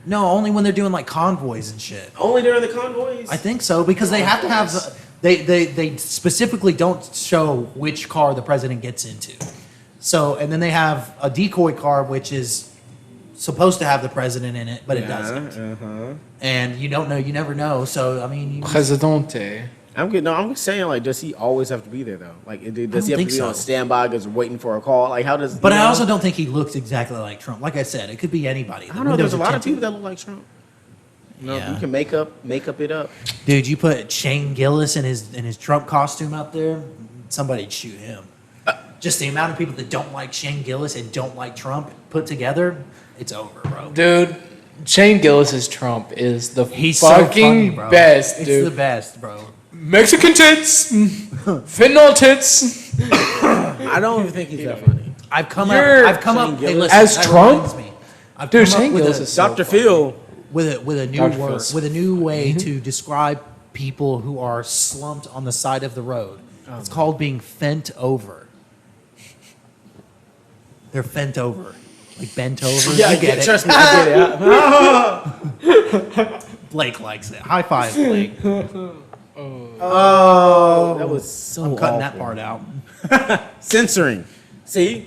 No, only when they're doing like convoys and shit. Only during the convoys. I think so, because they have to have. They specifically don't show which car the president gets into. So, and then they have a decoy car which is supposed to have the president in it, but it doesn't. And you don't know, you never know. So, I mean, Presidente. I'm saying, like, does he always have to be there though? Like, does he have to think be so. on standby because waiting for a call? Like, how does? But you I know? also don't think he looks exactly like Trump. Like I said, it could be anybody. I don't know. There's a lot of people that look like Trump. No, Yeah. you can make up it up. Dude, you put Shane Gillis in his Trump costume out there, somebody'd shoot him. Just the amount of people that don't like Shane Gillis and don't like Trump put together, it's over, bro. Dude, Shane Gillis's Trump is the He's so fucking funny, bro. best, It's dude. the best, bro. Mexican tits, fentanyl tits. I don't even think he's that funny. I've come You're up. Shane Hey, Gillis. listen, As that Trump? reminds me. I've Dude, come up Shane with Gillis a- is so Dr. funny. Phil. with a new Dr. word, Phil. with a new way to describe people who are slumped on the side of the road. It's called being fent over. They're fent over, like bent over. Yeah, You get it. trust me, I get it. Blake likes it. High five, Blake. Oh, that was so. I'm cutting that awful. part out. Censoring. See,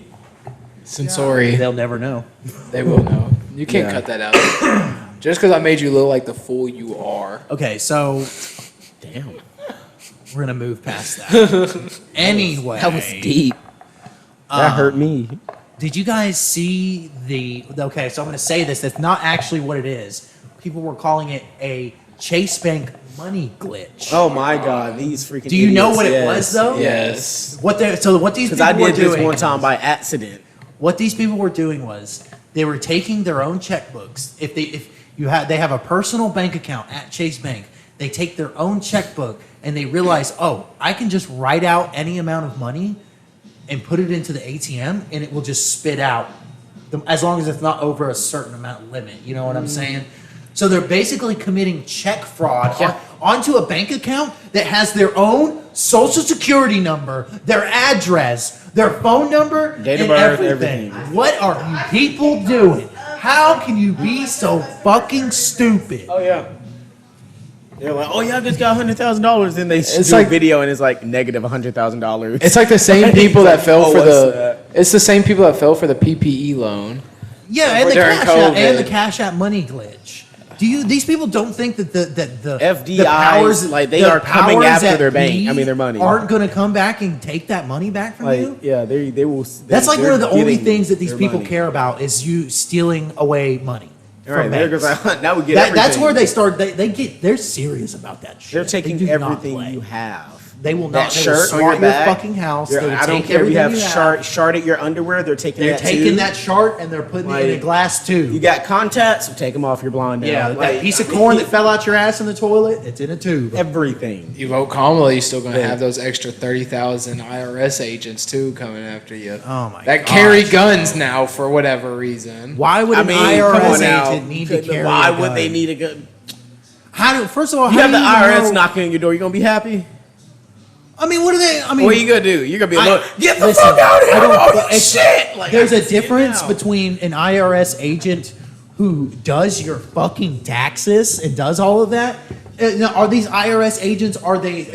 Sensori. They'll never know. They will know. You can't Yeah. cut that out. Just because I made you look like the fool you are. Okay, so damn, we're gonna move past that. Anyway, that was deep. That hurt me. Did you guys see the? Okay, so I'm gonna say this. That's not actually what it is. People were calling it a Chase Bank money glitch. Oh my God, these freaking. Do you know idiots. what it Yes. was though? Yes. What these Because people I were did this doing one time by accident. What these people were doing was they were taking their own checkbooks. They have a personal bank account at Chase Bank. They take their own checkbook and they realize, oh, I can just write out any amount of money and put it into the ATM and it will just spit out as long as it's not over a certain amount limit. You know what I'm saying? So they're basically committing check fraud onto a bank account that has their own social security number, their address, their phone number, Date of and birth, everything. everything. What are you people doing? How can you be so fucking stupid? Oh yeah. They're like, oh yeah, I just got $100,000, and they It's do a like- video, and it's like negative $100,000. It's like the same people that fell Oh, for what's the. that? It's the same people that fell for the PPE loan. Yeah, and the During cash app, and the COVID. cash app money glitch. These people don't think that the FDIs, like, they are coming powers after that their bank. be I mean, their money. aren't going to come back and take that money back from you. Like, yeah, they will. That's like one of the only getting things that these their people money. care about is you stealing away money. All right, from there banks. goes now we get That's everything. where they start. They're serious about that shit. They're They taking do not everything play. you have. They will That not. They will shirt on swat your your back. fucking house. They will I don't take care if you everything have you sharded your underwear. They're taking They're that taking too. that chart and they're putting it in a Like, glass tube. You got contacts, so take them off your blonde. yeah, now. that Like, piece of corn that fell out your ass in the toilet. It's in a tube. everything. You vote Kamala, you're still going to Yeah. have those extra 30,000 IRS agents too coming after you. Oh my That gosh. carry guns now for whatever reason. Why would I an mean, IRS come on now. agent need to carry Why a would gun? they need a gun? First of all, You how have do the you IRS know- knocking on your door. You gonna be happy? I mean, what are they? I mean, What are you gonna do? You're gonna be like, get the listen, fuck out of here! I don't- Oh, you it's- shit! Like, There's I a can see it difference now. between an IRS agent who does your fucking taxes and does all of that. Now, are these IRS agents?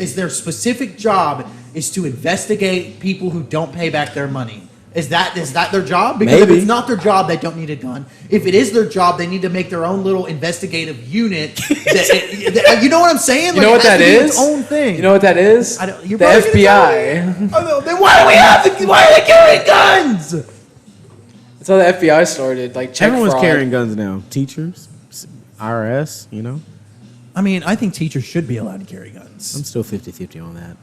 Is their specific job is to investigate people who don't pay back their money. Is that their job? Because Maybe. if it's not their job, they don't need a gun. If it is their job, they need to make their own little investigative unit. You know what I'm saying? You know what that is? Its own thing. You know what that is? The You're probably gonna FBI. tell me. Oh, then why do we have? Why are they carrying guns? That's how the FBI started. Like check Everyone's fraud. carrying guns now. Teachers, IRS, you know. I mean, I think teachers should be allowed to carry guns. I'm still 50-50 on that.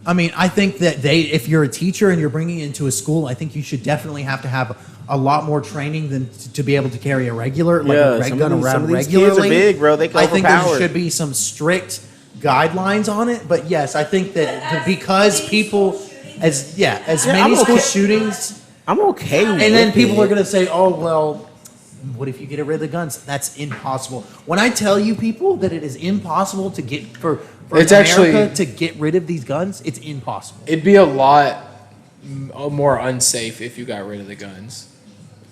I mean, I think that if you're a teacher and you're bringing it into a school, I think you should definitely have to have a lot more training than to be able to carry a regular, like a red gun around some of these regularly. kids are big, bro. They can I think there overpower. should be some strict guidelines on it. But yes, I think that because people, as many I'm school okay. shootings, I'm okay with it. and then people are going to say, oh, well, what if you get rid of the guns? That's impossible. When I tell you people that it is impossible to get for It's America actually- to get rid of these guns, it's impossible. It'd be a lot more unsafe if you got rid of the guns.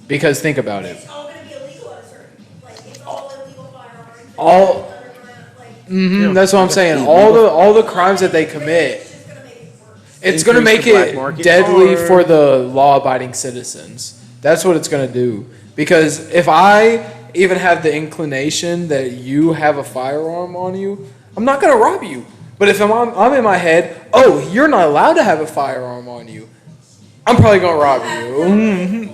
Because think about it. It's all gonna be illegal at a certain, like, it's all illegal firearms. All- That's what I'm saying. All the crimes that they commit, It's just gonna make it worse. it's going to Increase make the black it market deadly more. for the law-abiding citizens. That's what it's going to do. Because if I even have the inclination that you have a firearm on you, I'm not going to rob you. But if I'm in my head, oh, you're not allowed to have a firearm on you, I'm probably going to rob you.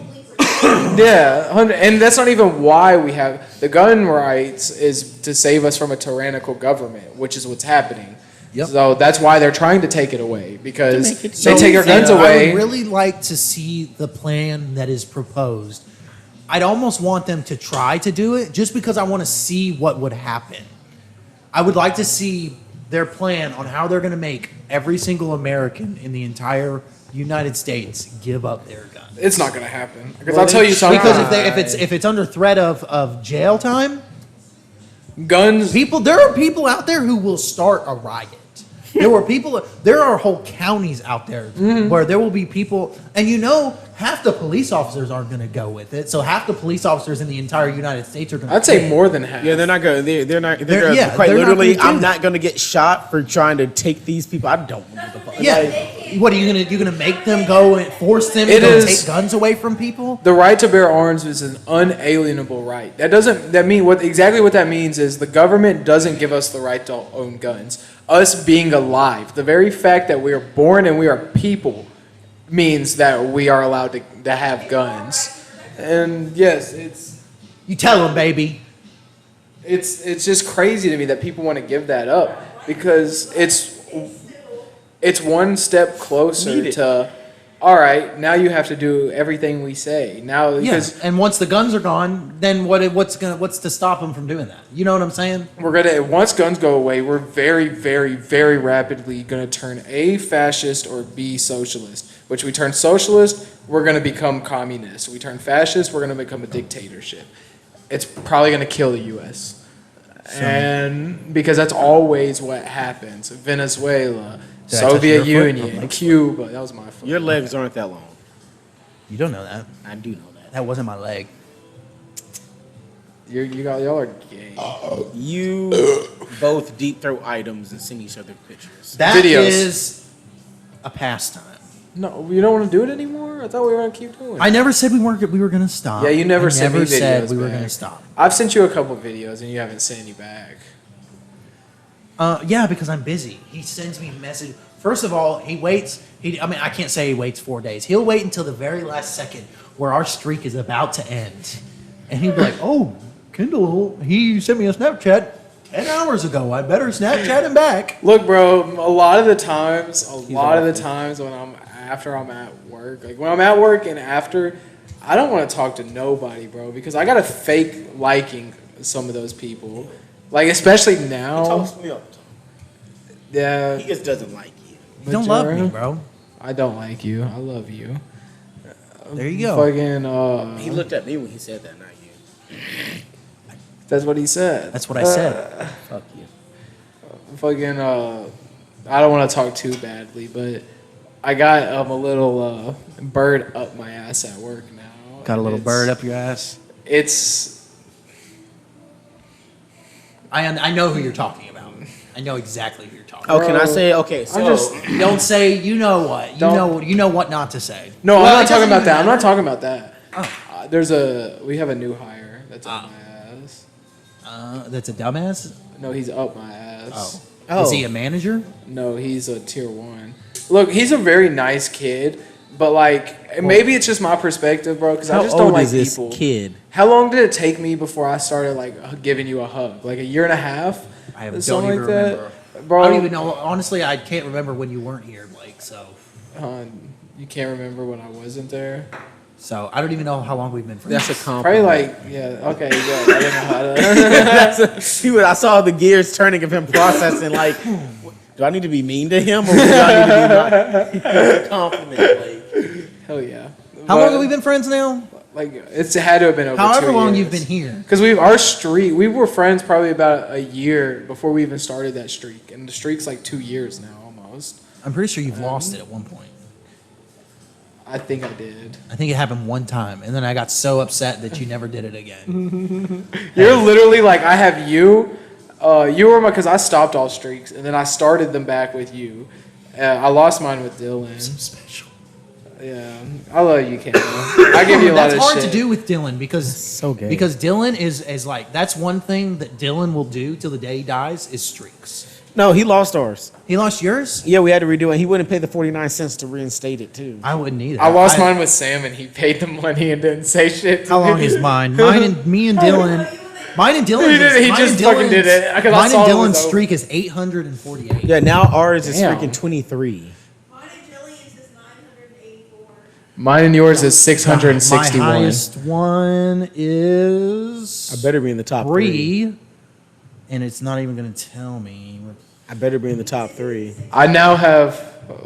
Yeah, and that's not even why we have the gun rights is to save us from a tyrannical government, which is what's happening. Yep. So that's why they're trying to take it away because make it they take our guns I away. would really like to see the plan that is proposed. I'd almost want them to try to do it just because I want to see what would happen. I would like to see their plan on how they're going to make every single American in the entire United States give up their gun. It's not going to happen because Well, I'll tell you they something. Because if it's under threat of jail time, guns, there are people out there who will start a riot. There are whole counties out there where there will be people, and half the police officers aren't going to go with it. So half the police officers in the entire United States are going to. I'd say more than half. Yeah, they're not going. They're not. They're- They're yeah, quite they're not literally. gonna do I'm that. not going to get shot for trying to take these people. I don't want to. Yeah. What are you going to? You're going to make them go and force them It to go is- take guns away from people? The right to bear arms is an unalienable right. That mean what that means is the government doesn't give us the right to own guns. Us being alive, the very fact that we are born and we are people, means that we are allowed to have guns. And yes, You tell them, baby. it's just crazy to me that people want to give that up because it's one step closer Need it. to. All right, now you have to do everything we say now because. Yes. And once the guns are gone, then what's to stop them from doing that? You know what I'm saying? Once guns go away, we're very, very, very rapidly gonna turn A, fascist, or B, socialist. Which we turn socialist, we're gonna become communist. We turn fascist, we're gonna become a dictatorship. It's probably gonna kill the U.S. And because that's always what happens. Venezuela, Did I touch Soviet your foot? Union, Cuba. That was my fault. Your legs aren't that long. You don't know that. I do know that. That wasn't my leg. Y'all are gay. You both deep throat items and send each other pictures. That Videos. is a pastime. No, you don't want to do it anymore. I thought we were gonna keep doing it. I never said we going to stop. Yeah, you never I sent me never said videos we were back. going to stop. I've sent you a couple videos and you haven't sent any back. Yeah, because I'm busy. He sends me message. First of all, he waits. I can't say he waits 4 days. He'll wait until the very last second where our streak is about to end, and he'll be like, "Oh, Kendall, he sent me a Snapchat 10 hours ago. I better Snapchat him back." Look, bro, a lot of the times when I'm at work, like when I'm at work and after, I don't want to talk to nobody, bro, because I got to fake liking some of those people. Like, especially He now. talks me up. Yeah. He just doesn't like you. You don't love me, bro. I don't like you. I love you. There you go. Fucking, He looked at me when he said that, not you. that's what he said. That's what I said. Fuck you. Fucking, I don't want to talk too badly, but I got a little bird up my ass at work now. Got a little It's- bird up your ass. It's I know who you're talking about. I know exactly who you're talking Oh, about. can I say okay? So Don't say you know what. You know what not to say. No, Well, I'm it not talking doesn't about even that. I'm not matter. talking about that. Oh. We have a new hire that's up my ass. That's a dumbass. No, he's up my ass. Oh. Is he a manager? No, he's a tier 1. Look, he's a very nice kid, but like maybe it's just my perspective, bro, because I how just don't old like is this people. kid? How long did it take me before I started like giving you a hug? Like a year and a half? I don't Something even like that? remember. Bro, I don't even know. Honestly, I can't remember when you weren't here, Blake. So You can't remember when I wasn't there? I don't even know how long we've been friends. That's a Probably compliment. like, yeah, okay, yeah. I didn't know how to. I saw the gears turning of him processing. Like, do I need to be mean to him, or do I need to be like compliment? Like, Hell yeah. How long have we been friends now? Like, it had to have been over 2 However long years. you've been here. Because we were friends probably about a year before we even started that streak. And the streak's like 2 years now almost. I'm pretty sure you've lost it at one point. I think I did. I think it happened one time, and then I got so upset that you never did it again. You're literally like, I have you. You were because I stopped all streaks, and then I started them back with you. I lost mine with Dylan. Special. Yeah, I love you, Kamala. I give you a lot That's of hard shit. to do with Dylan because so gay. Because Dylan is like that's one thing that Dylan will do till the day he dies is streaks. no, he lost ours. He lost yours? Yeah, we had to redo it. He wouldn't pay the 49 cents to reinstate it too. I wouldn't either. I lost mine with Sam, and he paid the money and didn't say shit. to How long me. is mine? Mine and me and Dylan. Mine and Dylan. He did it. He just fucking did it, 'cause I Mine and saw it was Dylan's over. streak is 848. Yeah, now ours is Damn. freaking 23. Mine and Jillian's is 984. Mine and yours is My 661. highest one is I better be in the top 3. 3, and it's not even going to tell me. I better be in the top 3. I now have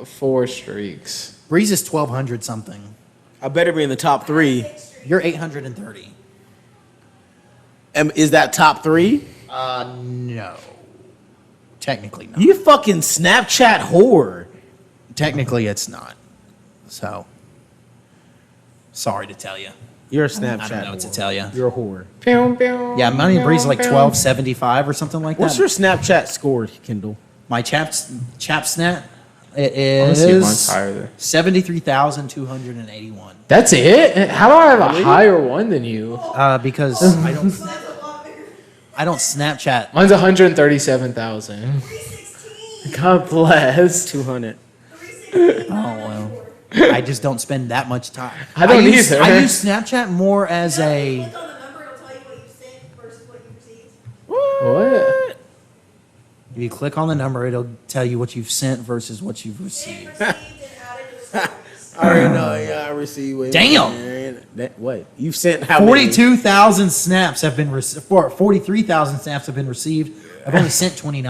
4 streaks. Breeze is 1,200 something. I better be in the top 3. You're 830. Is that top 3? No. Technically not. You fucking Snapchat whore. Technically it's not. So, sorry to tell you. You're a Snapchat. I don't know what to whore. tell you. You're a whore. Yeah, mine and Breeze is like 1275 or something like What's that. your Snapchat score, Kendall? My chap snap? It Honestly, mine's is higher there. 73,281. That's it? How do I have a higher one than you? Because I don't Snapchat. Mine's 137,000. 316. God bless. 200. 316. Oh well. I just don't spend that much time. I don't use, either. I use Snapchat more as If a. you click on the number, it'll tell you what you sent versus what you received. What? If you click on the number, it'll tell you what you've sent versus what you've Sent, received. received, and added to the stories. I already know. Yeah, I received. Damn! What? You've sent how many? 42,000 snaps have been received. 43,000 snaps have been received. I've only sent 20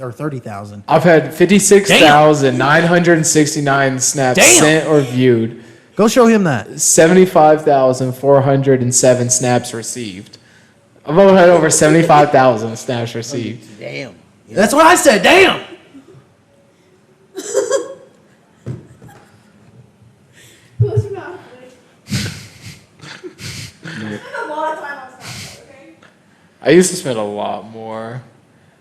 or 30,000. I've had 56,969 snaps Damn. sent or viewed. Go show him that. 75,407 snaps received. I've only had over 75,000 snaps received. Damn. That's what I said. Damn. Close your mouth, please. I spend a lot of time on Snapchat, okay? I used to spend a lot more.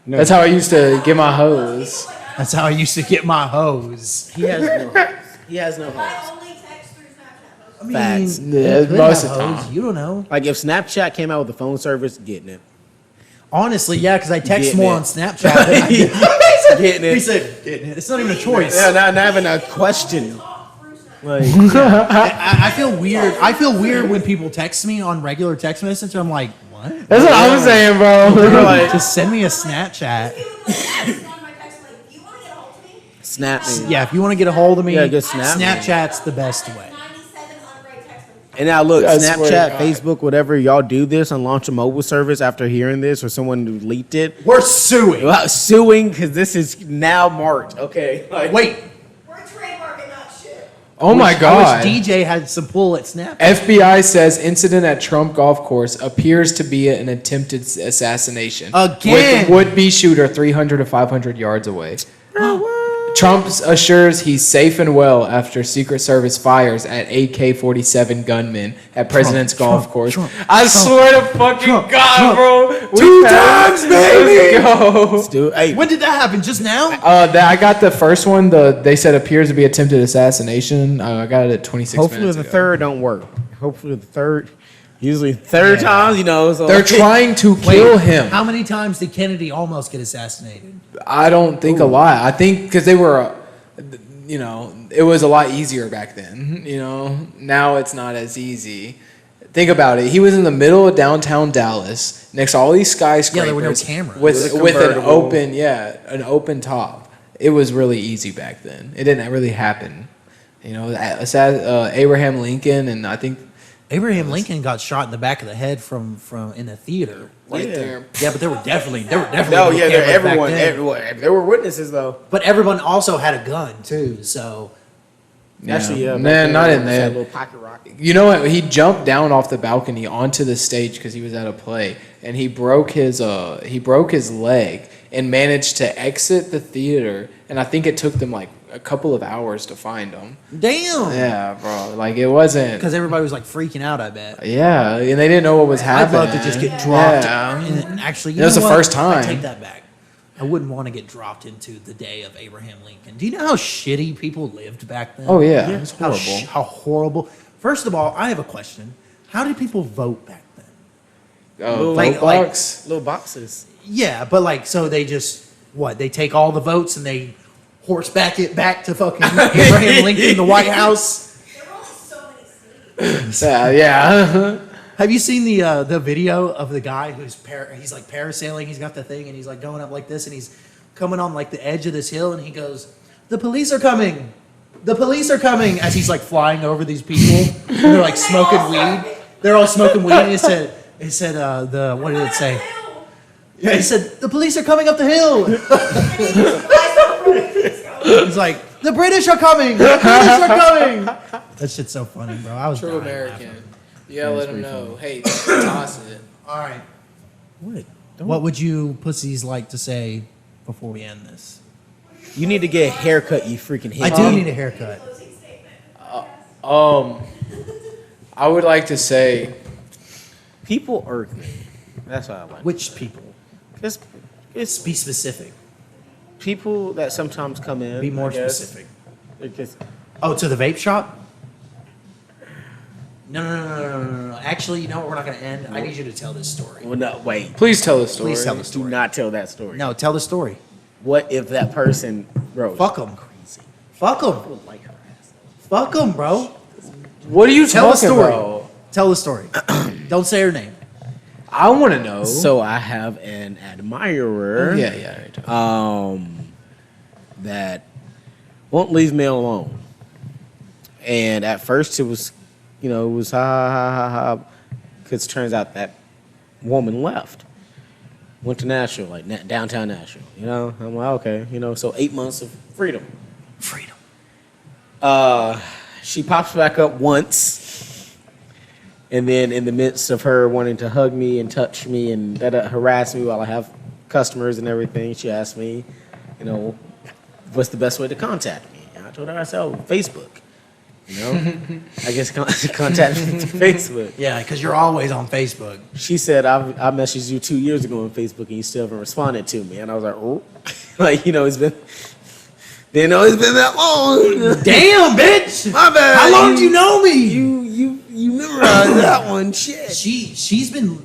That's how I used to get my hose. That's how I used to get my hose. He has no hopes. He has no I hopes. only text through Snapchat. I mean, Facts. Yeah, you could most have of the hose, time. You don't know. Like if Snapchat came out with a phone service, getting it. Honestly, yeah, because I text Getting more it. on Snapchat. Than I do. Getting He it. said, it's not even a choice. Yeah, not having a question. Talk through Snapchat. Like, I feel weird. I feel weird when people text me on regular text message. I'm like, what? That's what I'm saying, bro. like, Just send me a Snapchat. Even like text on my text, like, do you want to get a hold of me? snap me. Yeah, if you want to get a hold of me, Yeah, just snap me. Snapchat's the best way. 97 unread text messages. And now look, I swear to Snapchat, God. Facebook, whatever, y'all do this and launch a mobile service after hearing this or someone who leaked it. We're suing. Well, suing because this is now marked. Okay. Like, Wait, We're trademarking that shit. Oh my I God. wish DJ had some pull at Snapchat. FBI says incident at Trump golf course appears to be an attempted assassination. Again. With would-be shooter 300 to 500 yards away. Trump assures he's safe and well after Secret Service fires at AK-47 gunman at President's Golf Course. I swear to fucking God, bro. Two times, baby. Let's go. Dude, hey, When did that happen? Just now? I got the first one. They said appears to be attempted assassination. I got it at 26 hopefully minutes the ago. third don't work. Hopefully the third. Usually third times, you know. So They're trying to kill him. How many times did Kennedy almost get assassinated? I don't think a lot. I think because they were, it was a lot easier back then. Now it's not as easy. Think about it. He was in the middle of downtown Dallas, next to all these skyscrapers. Yeah, there were no cameras. With an convertible. an open top. It was really easy back then. It didn't really happen. Abraham Lincoln, and I think Abraham Lincoln got shot in the back of the head from in the theater. right Yeah. there. Yeah, but there were definitely No, no yeah, cameras back then. everyone. There were witnesses though. But everyone also had a gun too, so Actually, yeah. Man, not in That there. little pocket rocket. You know what? He jumped down off the balcony onto the stage because he was at a play, and he broke his leg and managed to exit the theater. And I think it took them like a couple of hours to find him. damn. Yeah, bro. Like it wasn't. Because everybody was like freaking out. I bet. Yeah, and they didn't know what was I'd happening. love to just get dropped. Yeah. And actually, It was know the what? first time. I take that back. I wouldn't want to get dropped into the day of Abraham Lincoln. Do you know how shitty people lived back then? Oh yeah, it's How, horrible. how horrible. First of all, I have a question. How did people vote back then? Vote box. Little boxes. Yeah, but like, so they just, they take all the votes and they horseback it back to fucking Abraham Lincoln, the White House? There were only so many cities. Yeah. Have you seen the video of the guy who's he's like parasailing? He's got the thing and he's like going up like this and he's coming on like the edge of this hill and he goes, "The police are coming! The police are coming!" As he's like flying over these people and they're like smoking weed. They're all smoking weed. And it said what did it say? Yeah, he said, "The police are coming up the hill." He's like, "The British are coming! The British are coming!" That shit's so funny, bro. I was True dying American. laughing. You gotta let them know. Hey, toss it. All right. What? What would you pussies like to say before we end this? You need to get a haircut, you freaking I hit. do need a haircut. Closing statement. I would like to say, People irk me. That's what I like. Which people? It's Be specific. people that sometimes come in. Be more I guess. specific. Because Oh, to the vape shop? No. Actually, you know what? We're not going to end. I need you to tell this story. well, no, wait. please tell the story. Please tell the Do story. not tell that story. No, tell the story. What if that person, bro? Fuck them. Crazy. Fuck I them. would like her ass. Fuck them, bro. What are you Tell the talking story. about? Tell the story. Don't say her name. I want to know. So I have an admirer. yeah. That won't leave me alone. And at first it was, it was ha ha ha ha. Because it turns out that woman left. Went to Nashville, like downtown Nashville. I'm like, okay, so 8 months of freedom. Freedom. She pops back up once. And then in the midst of her wanting to hug me and touch me and harass me while I have customers and everything, she asked me, what's the best way to contact me? And I told her, I said, Facebook. I guess contact me through Facebook. Yeah, because you're always on Facebook. She said, I messaged you 2 years ago on Facebook and you still haven't responded to me. And I was like, oh. It's been, didn't know it's been that long. Damn, bitch! My bad. How long do you know me? You memorized that one. Shit. She's been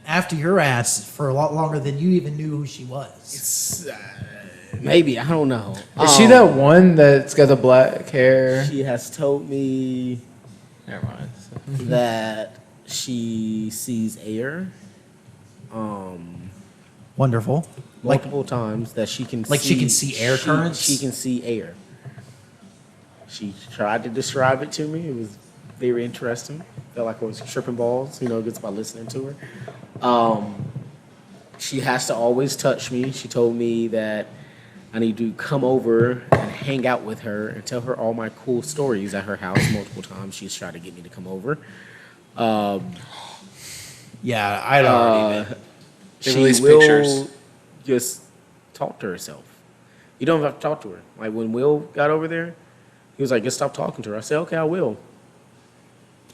after your ass for a lot longer than you even knew who she was. Maybe, I don't know. Is she that one that's got the black hair? She has told me Never mind. that she sees air. Wonderful. Multiple times that she can Like she can see air currents? She can see air. She tried to describe it to me. It was very interesting. Felt like I was tripping balls, just by listening to her. She has to always touch me. She told me that I need to come over and hang out with her and tell her all my cool stories at her house. Multiple times she's tried to get me to come over. Yeah, I'd already been. They She released will pictures. just talk to herself. You don't have to talk to her. Like when Will got over there, he was like, just stop talking to her. I said, okay, I will.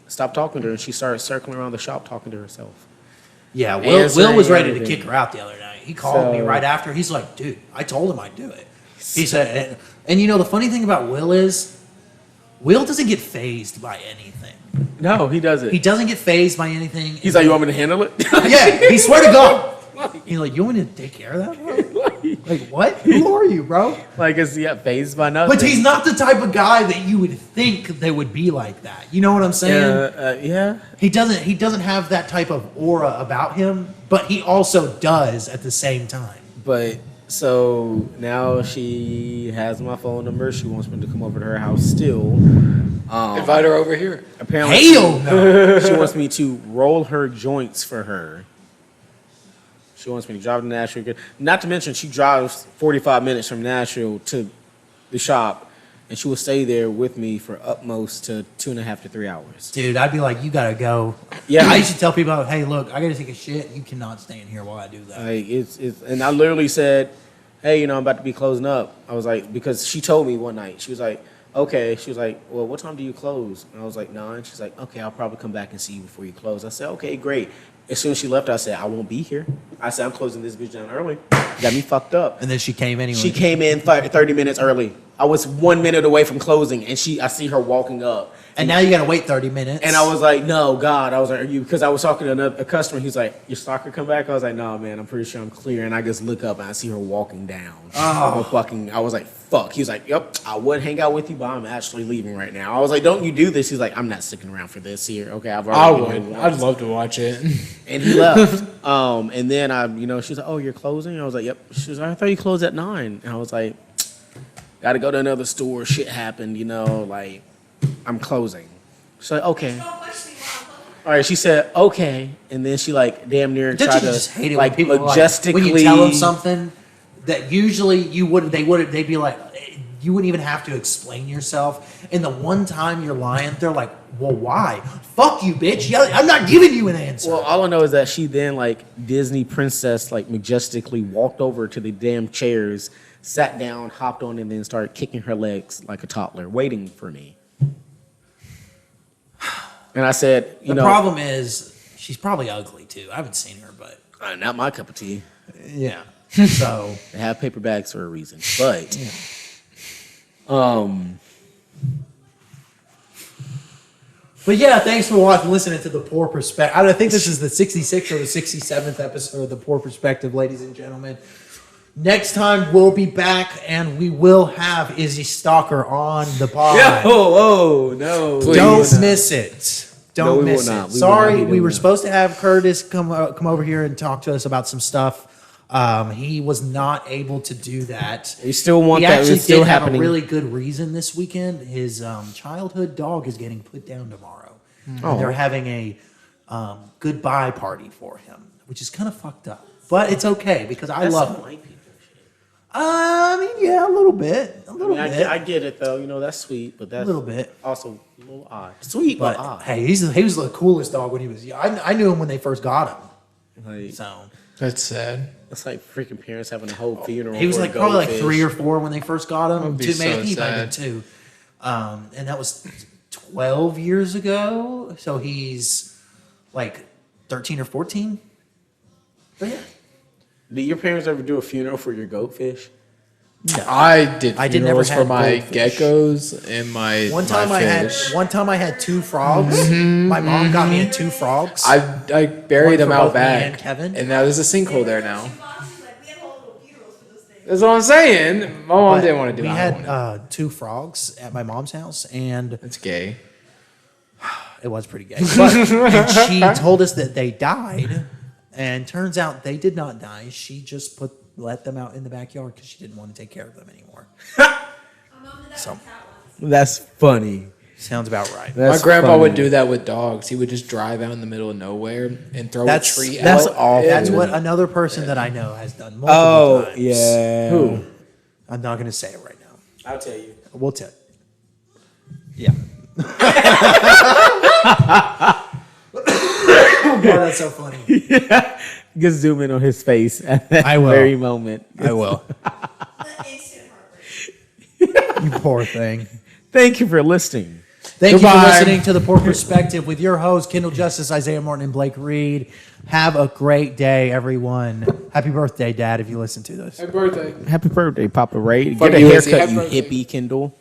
Stop talking to her. And she started circling around the shop talking to herself. Yeah, Will Answering was ready to everything. kick her out the other night. He called me So- right after. He's like, dude, I told him I'd do it. He said, and you know, the funny thing about Will is, Will doesn't get phased by anything. No, he doesn't. He doesn't get phased by anything. He's like, you want me to handle it? Yeah, he swear to God. He's like, you want me to take care of that, bro? Like, what? Who are you, bro? Like, is he phased by nothing? But he's not the type of guy that you would think they would be like that. You know what I'm saying? Yeah. He doesn't have that type of aura about him, but he also does at the same time. But so now she has my phone number. She wants me to come over to her house still. Invite her over here. Apparently, Hell no. she wants me to roll her joints for her. She wants me to drive to Nashville. Not to mention, she drives 45 minutes from Nashville to the shop, and she will stay there with me for upmost to 2.5 to 3 hours. Dude, I'd be like, you gotta go. Yeah. I used to tell people, hey, look, I gotta take a shit. You cannot stay in here while I do that. Like it's and I literally said, hey, I'm about to be closing up. I was like, because she told me one night, she was like, okay. She was like, well, what time do you close? And I was like, 9. She's like, okay, I'll probably come back and see you before you close. I said, okay, great. As soon as she left, I said, I won't be here. I said, I'm closing this bitch down early. Got me fucked up. And then she came anyway. She came in 30 minutes early. I was 1 minute away from closing, and I see her walking up. And now you gotta wait 30 minutes. And I was like, no, God. I was like, are you? Because I was talking to a customer. He's like, your stalker come back? I was like, no, man, I'm pretty sure I'm clear. And I just look up and I see her walking down. Oh. I was like, fuck. He was like, yep, I would hang out with you, but I'm actually leaving right now. I was like, don't you do this? He's like, I'm not sticking around for this here. Okay, I've I already been would. here I'd once. love to watch it. And he left. And then she's like, oh, you're closing? I was like, yep. She was like, I thought you closed at 9. And I was like, got to go to another store. Shit happened, like, I'm closing. She's like, okay. Don't question me while I'm cooking. All right, she said, okay. And then she, damn near Don't tried you to, just hate it when people majestically. when you tell them something that usually they'd be like, you wouldn't even have to explain yourself. And the one time you're lying, they're like, well, why? Fuck you, bitch. Yeah, I'm not giving you an answer. Well, all I know is that she then, Disney princess, majestically walked over to the damn chairs, sat down, hopped on, and then started kicking her legs like a toddler, waiting for me. And I said, the problem is she's probably ugly too. I haven't seen her, but not my cup of tea. yeah. So They have paper bags for a reason. But, But yeah, thanks for watching, listening to the Poor Perspective. I think this is the 66th or the 67th episode of the Poor Perspective, ladies and gentlemen. Next time we'll be back and we will have Izzy Stalker on the pod. no. Please. Don't miss it. No, Don't we will miss not. it. We will not Sorry, be we doing were that. supposed to have Curtis come over here and talk to us about some stuff. He was not able to do that. You still want He that? actually It's still did have happening. a really good reason this weekend. His childhood dog is getting put down tomorrow. And they're having a goodbye party for him, which is kind of fucked up. But it's okay because I love him. white people shit. I mean, yeah, a little bit. A little bit. I get it though. That's sweet, but that's A little bit. also a little odd. Sweet, but, But odd. hey, he was the coolest dog when he was young. I knew him when they first got him. Like, So That's sad. it's like freaking parents having a whole funeral. he was for a like probably like goldfish. 3 or 4 when they first got him. That'd be Two, so maybe he might have been sad. 2. And that was 12 years ago. So he's like 13 or 14. But yeah. Did your parents ever do a funeral for your goatfish? I did I did never funerals had for my goldfish. geckos and my One time my I fish. had 2 frogs. My mom got me 2 frogs. I buried them for out both me back, and Kevin. and now there's a sinkhole there now. We had whole little funerals for those things. That's what I'm saying. My mom But didn't want to do we that. had 2 frogs at my mom's house, and It's gay. it was pretty gay. But and she told us that they died, and turns out they did not die. She just let them out in the backyard because she didn't want to take care of them anymore. My mom did that So- with cat ones. That's funny. Sounds about right. My grandpa would do that with dogs. He would just drive out in the middle of nowhere and throw a tree that's out. awful. That's what another person that I know has done multiple times. yeah. Who? I'm not going to say it right now. I'll tell you. We'll tell. Yeah. Oh, God, that's so funny. Just zoom in on his face at that I will. very moment. I will. The instant heart. You poor thing. Thank you for listening. Thank you Goodbye. for listening to The Poor Perspective with your hosts, Kendall Justice, Isaiah Morton, and Blake Reed. Have a great day, everyone. Happy birthday, Dad, if you listen to this. Happy birthday. Happy birthday, Papa Ray. Fuck Get a you, Izzy. haircut, Happy you birthday. hippie, Kendall.